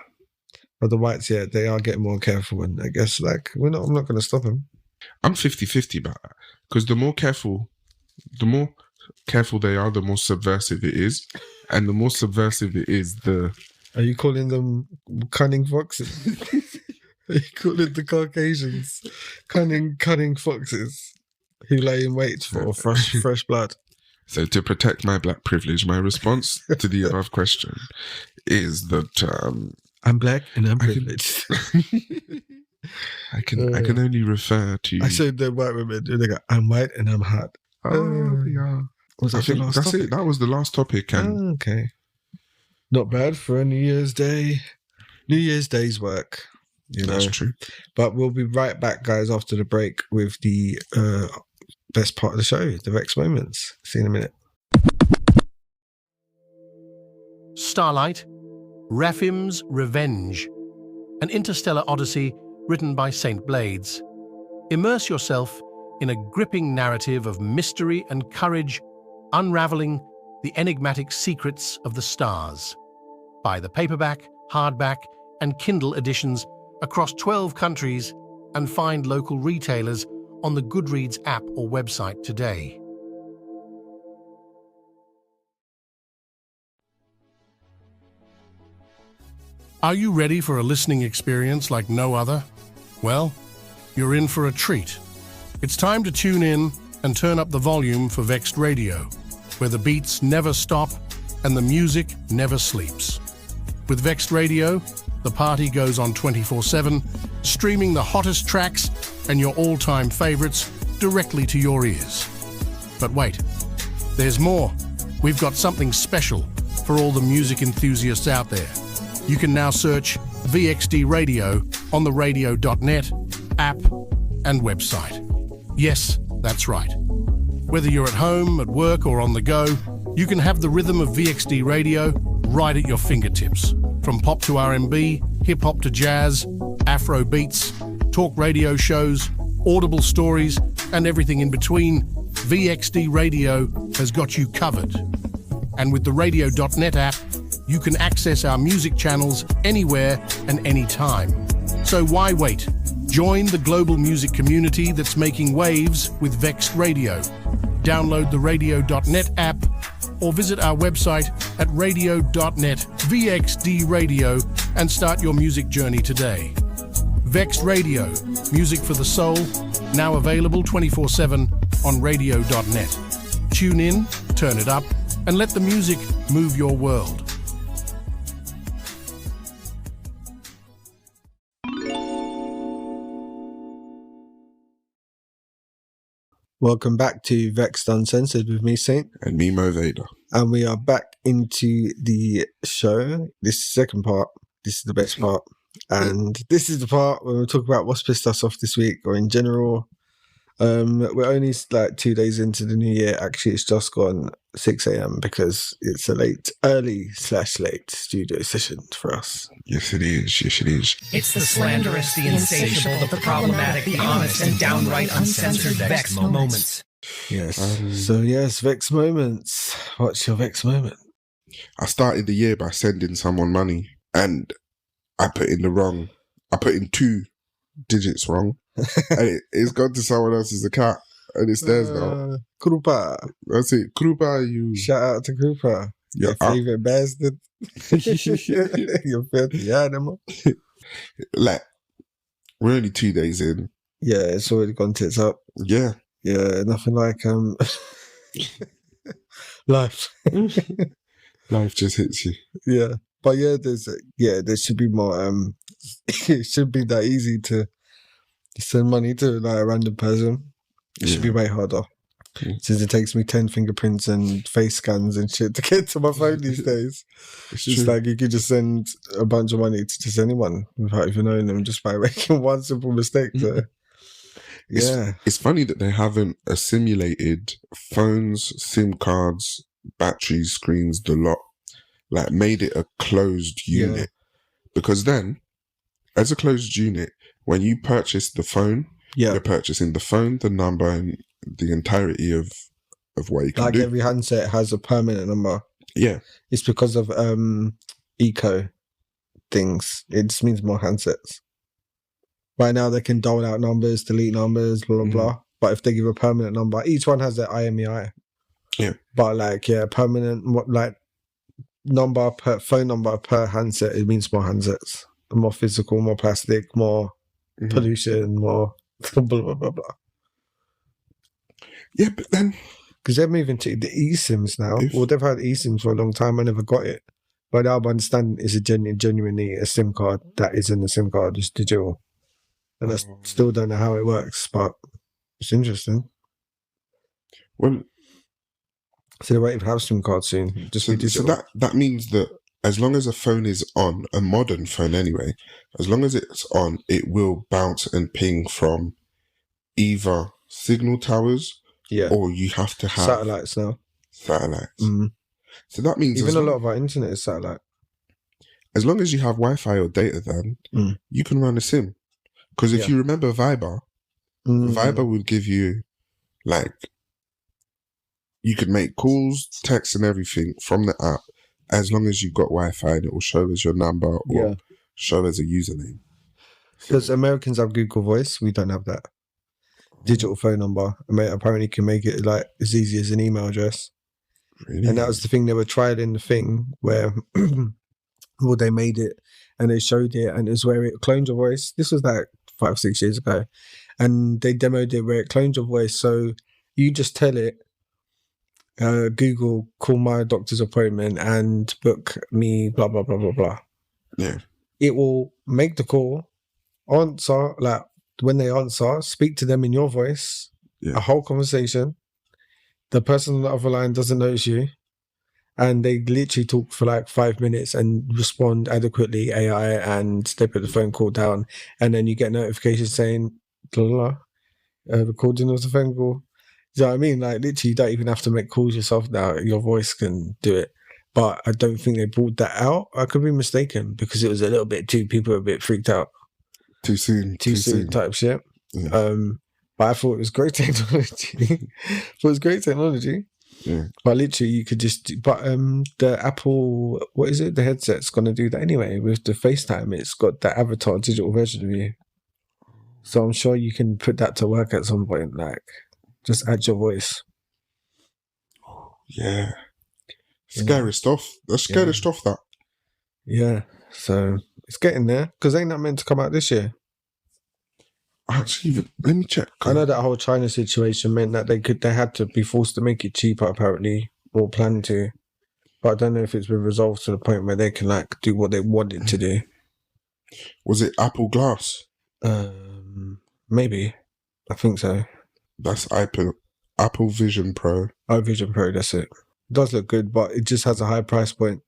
But the whites, they are getting more careful, and I guess I'm not going to stop them. I'm 50-50 about that, because the more careful they are, the more subversive it is, and the more subversive it is, the. Are you calling them cunning foxes? Are you calling the Caucasians cunning foxes who lay in wait for fresh blood? So to protect my black privilege, my response to the above question is that. I'm black and I'm privileged. I can only refer to. I said the white women. They go, I'm white and I'm hot. Oh, yeah. I think that's it. That was the last topic. And okay. Not bad for a New Year's Day. New Year's Day's work. You know? That's true. But we'll be right back, guys, after the break with the best part of the show, the Vexxed moments. See you in a minute. Starlight, Raphim's Revenge, an interstellar odyssey written by St. Blades. Immerse yourself in a gripping narrative of mystery and courage, unraveling the enigmatic secrets of the stars. Buy the paperback, hardback, and Kindle editions across 12 countries and find local retailers on the Goodreads app or website today. Are you ready for a listening experience like no other? Well, you're in for a treat. It's time to tune in and turn up the volume for Vexxed Radio, where the beats never stop and the music never sleeps. With Vexxed Radio, the party goes on 24/7, streaming the hottest tracks and your all-time favorites directly to your ears. But wait, there's more. We've got something special for all the music enthusiasts out there. You can now search VXD Radio on the radio.net app and website. Yes, that's right. Whether you're at home, at work, or on the go, you can have the rhythm of VXD Radio right at your fingertips. From pop to R&B, hip-hop to jazz, Afro beats, talk radio shows, audible stories, and everything in between, VXD Radio has got you covered. And with the radio.net app, you can access our music channels anywhere and anytime. So why wait? Join the global music community that's making waves with Vexxed Radio. Download the radio.net app or visit our website at radio.net VXD Radio and start your music journey today. Vexxed Radio, music for the soul, now available 24/7 on radio.net. Tune in, turn it up, and let the music move your world. Welcome back to Vexxed Uncensored with me, Saint. And me, Mo Vader. And we are back into the show. This is the second part. This is the best part. And this is the part where we'll talk about what's pissed us off this week or in general. We're only like 2 days into the new year. Actually, it's just gone 6 a.m. because it's a early/late studio session for us. Yes, it is. Yes, it is. It's the slanderous, the insatiable, the problematic, the honest, and downright uncensored Vexxed moments. Yes. So yes, Vexxed moments. What's your Vexxed moment? I started the year by sending someone money and I put in 2 digits wrong. And it's gone to someone else's account and it's theirs now. Krupa. That's it. Krupa, you. Shout out to Krupa. Your favorite bastard. Your filthy animal. Like, we're only 2 days in. Yeah, it's already gone tits up. Yeah. Yeah, nothing like life. Life just hits you. Yeah. But there should be more it should be that easy to send money to like a random person. It should be way harder. Since it takes me 10 fingerprints and face scans and shit to get to my phone these days. It's like you could just send a bunch of money to just anyone without even knowing them just by making one simple mistake. So, It's funny that they haven't assimilated phones, SIM cards, batteries, screens, the lot. Like made it a closed unit. Because then, as a closed unit, when you purchase the phone, you're purchasing the phone, the number, and the entirety of what you can like do. Every handset has a permanent number. Yeah. It's because of eco things. It just means more handsets. Right now they can dole out numbers, delete numbers, blah, blah, blah. But if they give a permanent number, each one has their IMEI. Yeah. But permanent, phone number per handset, it means more handsets. More physical, more plastic, more pollution, more blah, blah, blah, blah. Yeah, but then... Because they're moving to the eSIMs now. Well, they've had eSIMs for a long time. I never got it. But now I understand it's genuinely a SIM card that isn't a SIM card. It's digital. And I still don't know how it works, but it's interesting. Well... So they're waiting to have SIM cards soon. So that means that as long as a phone is on, a modern phone anyway, as long as it's on, it will bounce and ping from either signal towers or you have to have satellites now. Satellites. Mm. So that means even a lot of our internet is satellite. As long as you have Wi-Fi or data, then you can run a SIM. Because if you remember Viber, Viber would give you, like, you could make calls, texts and everything from the app as long as you've got Wi-Fi, and it will show as your number or show as a username. Because Americans have Google Voice, we don't have that. Digital phone number. Apparently can make it like as easy as an email address. Really? And that was the thing they were trialing the thing where well, they made it and they showed it, and it was where it clones your voice. This was like 5 or 6 years ago. And they demoed it where it clones your voice. So you just tell it, Google, call my doctor's appointment and book me, blah, blah, blah, blah, blah. Yeah. It will make the call, answer, like when they answer, speak to them in your voice, a whole conversation. The person on the other line doesn't notice you. And they literally talk for like 5 minutes and respond adequately, AI, and they put the phone call down. And then you get notifications saying, recording of the phone call. Do you know what I mean? Like, literally, you don't even have to make calls yourself now. Your voice can do it. But I don't think they brought that out. I could be mistaken because it was a little bit too, people were a bit freaked out. Too soon type shit. Yeah. But I thought it was great technology. Yeah. But literally, you could just, but the Apple, what is it? The headset's going to do that anyway. With the FaceTime, it's got the avatar digital version of you. So I'm sure you can put that to work at some point, like just add your voice. Yeah. Scary stuff. That's scary stuff, that. Yeah. So it's getting there, because ain't that meant to come out this year? Actually, let me check. I know that whole China situation meant that they had to be forced to make it cheaper, apparently, or plan to. But I don't know if it's been resolved to the point where they can like do what they wanted to do. Was it Apple Glass? Maybe. I think so. That's Apple Vision Pro. Oh, Vision Pro, that's it. It does look good, but it just has a high price point.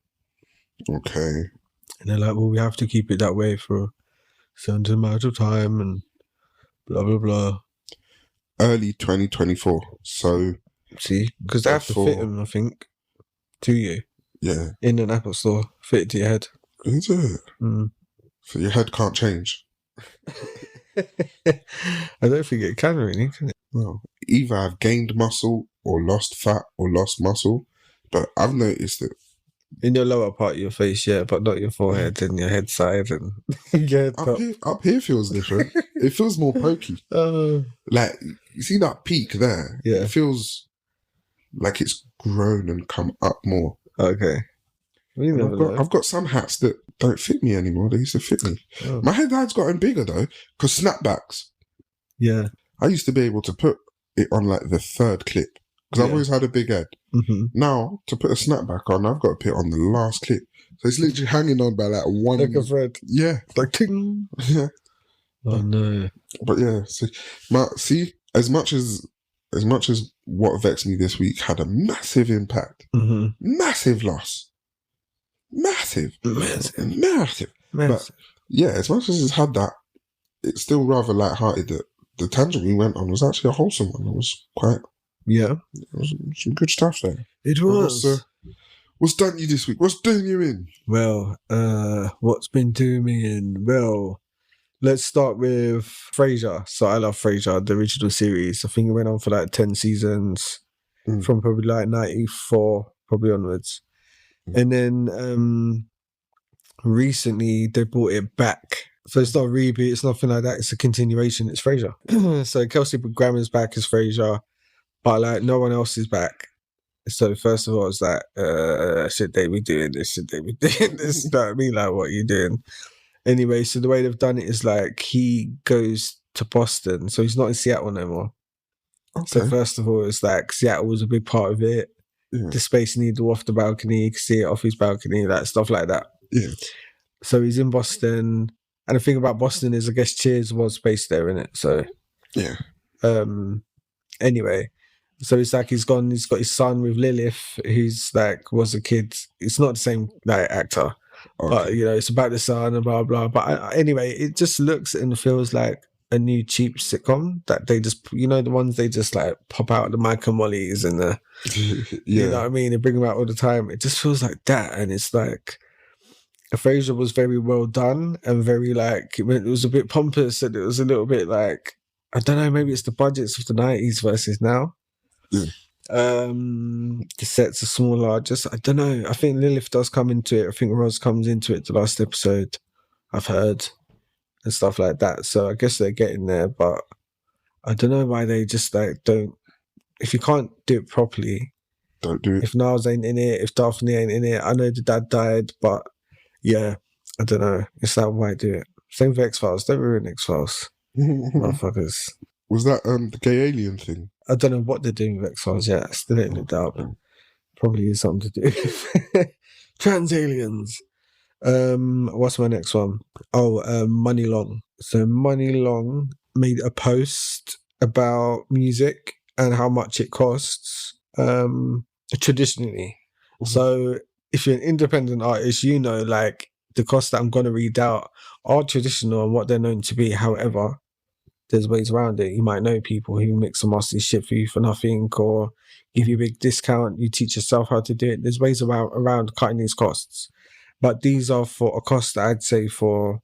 Okay. And they're like, well, we have to keep it that way for a certain amount of time and blah, blah, blah. Early 2024. So, see, because they have to fit them, I think, to you. Yeah. In an Apple store, fit it to your head. Is it? So your head can't change? I don't think it can really, can it? Well, either I've gained muscle or lost fat or lost muscle, but I've noticed that in your lower part of your face, yeah, but not your forehead and your head side and your head top. Up here feels different. It feels more pokey. Like, you see that peak there? Yeah. It feels like it's grown and come up more. Okay. I've got some hats that don't fit me anymore. They used to fit me. Oh. My head has gotten bigger though, because snapbacks. Yeah. I used to be able to put it on like the third clip, because I've always had a big head. Mm-hmm. Now, to put a snapback on, I've got to put it on the last clip. So it's literally hanging on by like one. Like a thread. Yeah. Like ting. Yeah. Oh no. But yeah, see, as much as what vexed me this week had a massive impact, massive loss. Massive. But yeah, as much as it's had that, it's still rather light-hearted that the tangent we went on was actually a wholesome one. It was quite... Yeah. It was some good stuff there. It was. What's done you this week? What's doing you in? Well, what's been doing me in? Well, let's start with Frasier. So I love Frasier, the original series. I think it went on for like 10 seasons from probably like 94, probably onwards. And then recently they brought it back. So it's not a reboot, it's nothing like that. It's a continuation. It's Frasier. So Kelsey Grammer's back as Frasier, but like no one else is back. So first of all, it's like, should they be doing this? Should they be doing this? You know what I mean? Like, what are you doing? Anyway, so the way they've done it is like he goes to Boston, so he's not in Seattle no more. Okay. So first of all, it's like Seattle was a big part of it. Yeah. The Space Needle off the balcony, you can see it off his balcony, like stuff like that. Yeah. So he's in Boston, and the thing about Boston is, I guess Cheers was based there, innit? So yeah. Anyway, So it's like he's got his son with Lilith, who's like was a kid. It's not the same like actor, but you know, it's about the son and blah blah. But anyway, it just looks and feels like a new cheap sitcom that they just, you know, the ones they just like pop out the Mike and Molly's and the, you know what I mean? They bring them out all the time. It just feels like that, and it's like Frasier was very well done and very like it was a bit pompous and it was a little bit like, I don't know, maybe it's the budgets of the 90s versus now. Yeah. The sets are smaller. Just I don't know. I think Lilith does come into it. I think Roz comes into it the last episode, I've heard, and stuff like that. So I guess they're getting there, but I don't know why they just like don't. If you can't do it properly, don't do it. If Niles ain't in it, if Daphne ain't in it, I know the dad died, but yeah, I don't know. It's like, why do it? Same with X-Files. Don't ruin X-Files, motherfuckers. Was that the gay alien thing? I don't know what they're doing with X-Files yet. I still ain't looked up. Probably is something to do with trans aliens. What's my next one? Oh, Money Long. So Money Long made a post about music and how much it costs traditionally. So if you're an independent artist, you know, like the costs that I'm going to read out are traditional and what they're known to be. However, there's ways around it. You might know people who mix and master shit for you for nothing or give you a big discount. You teach yourself how to do it. There's ways around cutting these costs. But these are for a cost that I'd say for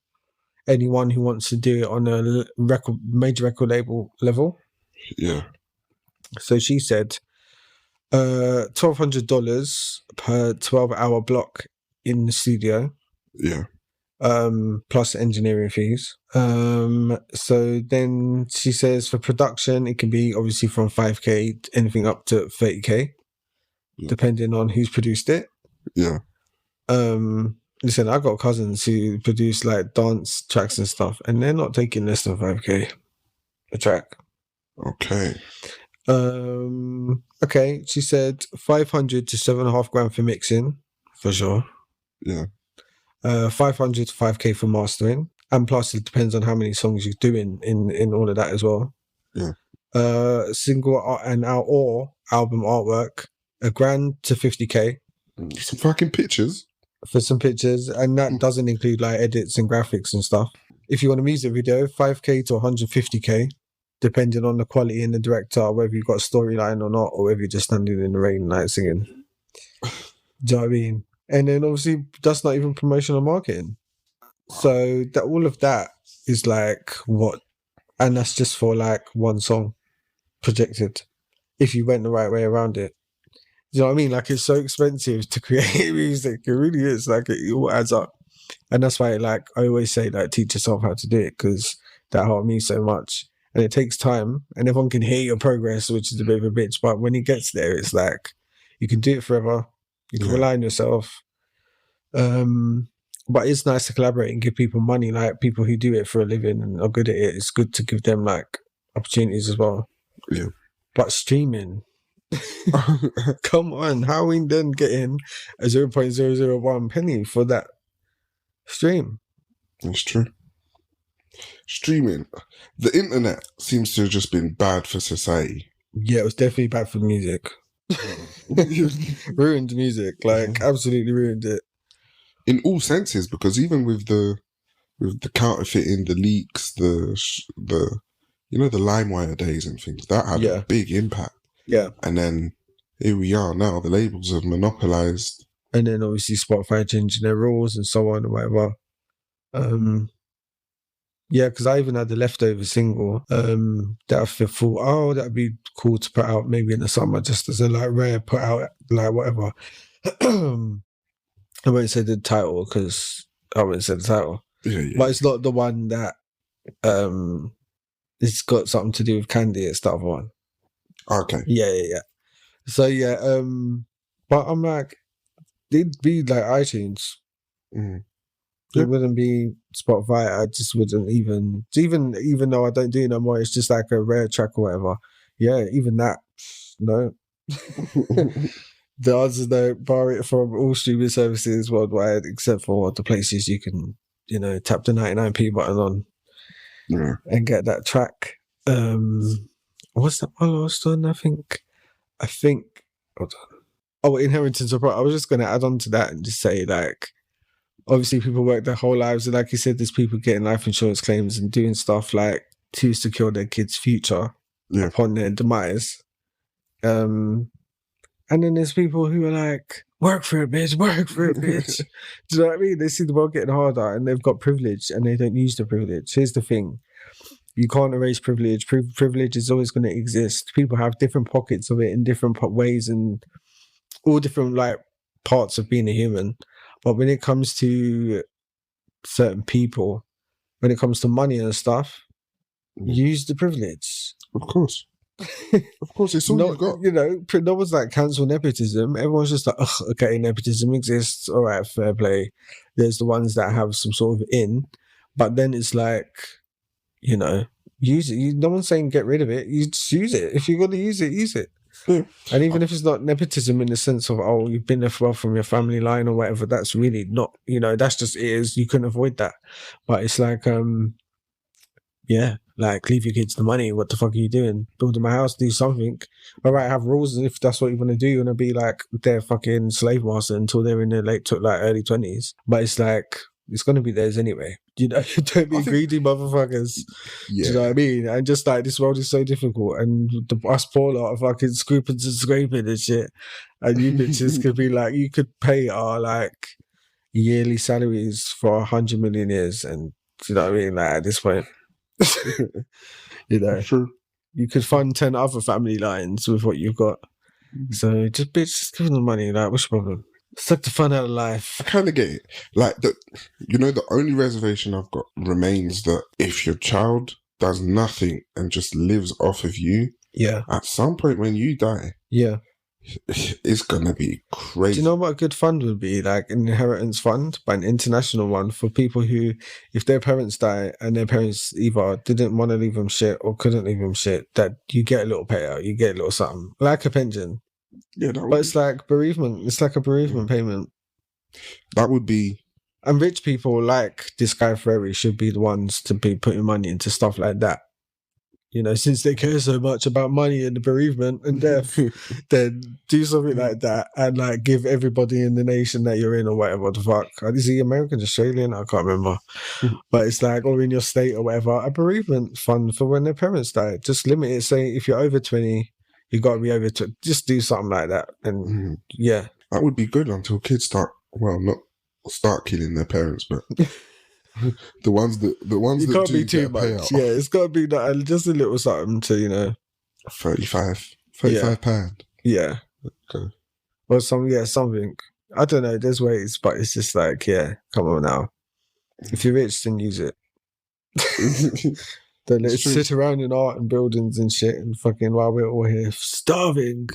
anyone who wants to do it on a major record label level. Yeah. So she said $1,200 per 12-hour block in the studio. Yeah. Plus engineering fees. So then she says for production, it can be obviously from 5K, anything up to 30K, depending on who's produced it. Yeah. Listen, I got cousins who produce like dance tracks and stuff, and they're not taking less than 5K a track. Okay. Okay. She said 500 to 7.5 grand for mixing, for sure. Yeah. 500 to 5K for mastering, and plus it depends on how many songs you do in all of that as well. Yeah. Single or album artwork, $1 grand to 50K. Some fucking pictures. For some pictures, and that doesn't include like edits and graphics and stuff. If you want a music video, 5K to 150K, depending on the quality and the director, whether you've got a storyline or not, or whether you're just standing in the rain like singing. Do you know what I mean? And then obviously that's not even promotional marketing. So that all of that is like what, and that's just for like one song projected. If you went the right way around it, you know what I mean? Like it's so expensive to create music. It really is. Like it all adds up, and that's why like I always say like teach yourself how to do it, because that helped me so much. And it takes time, and everyone can hear your progress, which is a bit of a bitch. But when it gets there, it's like you can do it forever. You can rely on yourself. But it's nice to collaborate and give people money, like people who do it for a living and are good at it. It's good to give them like opportunities as well. Yeah. But streaming, come on, how are we then getting a 0.001 penny for that stream? That's true. Streaming, the internet seems to have just been bad for society. Yeah, it was definitely bad for music. Ruined music, like absolutely ruined it. In all senses, because even with the counterfeiting, the leaks, the you know, the LimeWire days and things, that had a big impact. Yeah. And then here we are now, the labels have monopolized. And then obviously Spotify changing their rules and so on and whatever. Yeah, because I even had the Leftover single that I thought, oh, that'd be cool to put out maybe in the summer, just as a like rare put out, like whatever. I won't say the title because I won't say the title. Yeah, yeah. But it's not the one that it's got something to do with Candy. It's the other one. Okay. Yeah. So yeah, but I'm like, it'd be like iTunes. Mm. It wouldn't be Spotify. I just wouldn't even though I don't do it no more. It's just like a rare track or whatever. Yeah, even that, no. The odds is no, bar it from all streaming services worldwide, except for the places you can, you know, tap the 99p button on and get that track. What's that one last one? I think I think, hold on. Oh, inheritance of property. I was just going to add on to that and just say, like, obviously people work their whole lives. And like you said, there's people getting life insurance claims and doing stuff like to secure their kids' future upon their demise. And then there's people who are like, work for it, bitch, work for it, bitch. Do you know what I mean? They see the world getting harder and they've got privilege and they don't use the privilege. Here's the thing. You can't erase privilege. Privilege is always going to exist. People have different pockets of it in different ways and all different like parts of being a human. But when it comes to certain people, when it comes to money and stuff, use the privilege. Of course. Of course, it's all you've got. You know, no one's like cancel nepotism. Everyone's just like, okay, nepotism exists. All right, fair play. There's the ones that have some sort of in, but then it's like, you know, use it. No one's saying get rid of it. You just use it. If you're going to use it, use it. Yeah. And even if it's not nepotism in the sense of, oh, you've been there for from your family line or whatever, that's really not, you know, that's just it is. You couldn't avoid that. But it's like, yeah, like leave your kids the money. What the fuck are you doing? Build them a house, do something. All right, have rules. And if that's what you want to do, you want to be like their fucking slave master until they're in their early 20s. But it's like, it's going to be theirs anyway. You know, don't be greedy motherfuckers. Yeah. Do you know what I mean? And just like, this world is so difficult and us poor lot are fucking scooping and scraping and shit. And you bitches could be like, you could pay our like yearly salaries for 100 million years. And do you know what I mean? Like at this point, you know, sure. You could fund 10 other family lines with what you've got. So just give them the money. Like, what's your problem? Suck the fun out of life. I kind of get it. Like, the only reservation I've got remains that if your child does nothing and just lives off of you, at some point when you die, it's going to be crazy. Do you know what a good fund would be? Like an inheritance fund, but an international one for people who, if their parents die and their parents either didn't want to leave them shit or couldn't leave them shit, that you get a little payout, you get a little something, like a pension. Yeah, but it's like bereavement. It's like a bereavement payment. That would be. And rich people like this guy Ferry should be the ones to be putting money into stuff like that. You know, since they care so much about money and the bereavement and death, then do something like that and like give everybody in the nation that you're in or whatever the fuck. Is he American, Australian? I can't remember. But it's like, or in your state or whatever, a bereavement fund for when their parents die. Just limit it. Say if you're over 20, you got to be over to just do something like that. And yeah. That would be good until kids start, well, not start killing their parents, but the ones that you can't be too much. Payout. Yeah, it's got to be that, just a little something to, you know. 35 pound. Yeah. Okay. Or something. I don't know, there's ways, but it's just like, yeah, come on now. If you're rich, then use it. Then let's sit around in art and buildings and shit and fucking while we're all here starving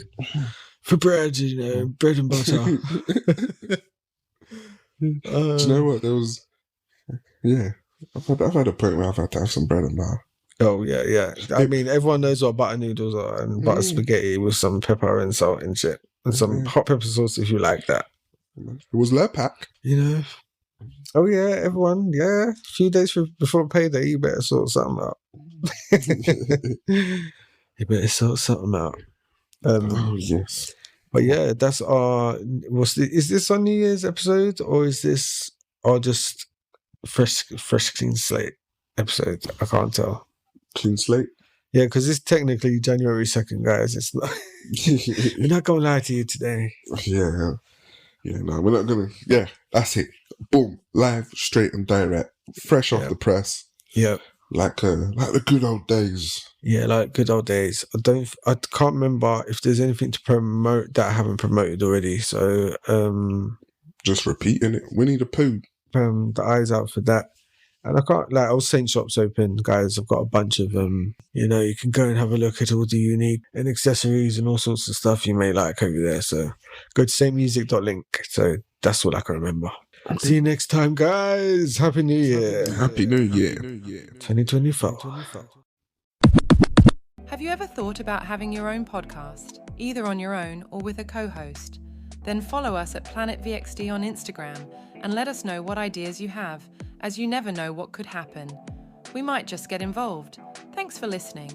for bread, you know, bread and butter. Do you know what? There was, I've had a point where I've had to have some bread and butter. Oh, yeah. I mean, everyone knows what butter noodles are and butter spaghetti with some pepper and salt and shit. And some hot pepper sauce if you like that. It was Lurpak. You know? Oh, yeah, everyone. Yeah. A few days before payday, you better sort something out. You better sort something out. Oh, yes. But yeah, that's our... is this our New Year's episode or is this our just fresh clean slate episode? I can't tell. Clean slate? Yeah, because it's technically January 2nd, guys. It's not... We're not going to lie to you today. Yeah, no, we're not going to... Yeah, that's it. Boom. Live, straight and direct. Fresh off the press. Yeah. Like the good old days. Yeah, like good old days. I can't remember if there's anything to promote that I haven't promoted already. So, just repeating it. Winnie the Pooh. The eyes out for that. And I can't, like, I was saying shops open, guys. I've got a bunch of you know, you can go and have a look at all the unique and accessories and all sorts of stuff you may like over there. So go to saintmusic.link. So that's all I can remember. See you next time, guys. Happy New Year. Happy New Year. 2024. Have you ever thought about having your own podcast, either on your own or with a co-host? Then follow us at Planet Vexxed on Instagram and let us know what ideas you have, as you never know what could happen. We might just get involved. Thanks for listening.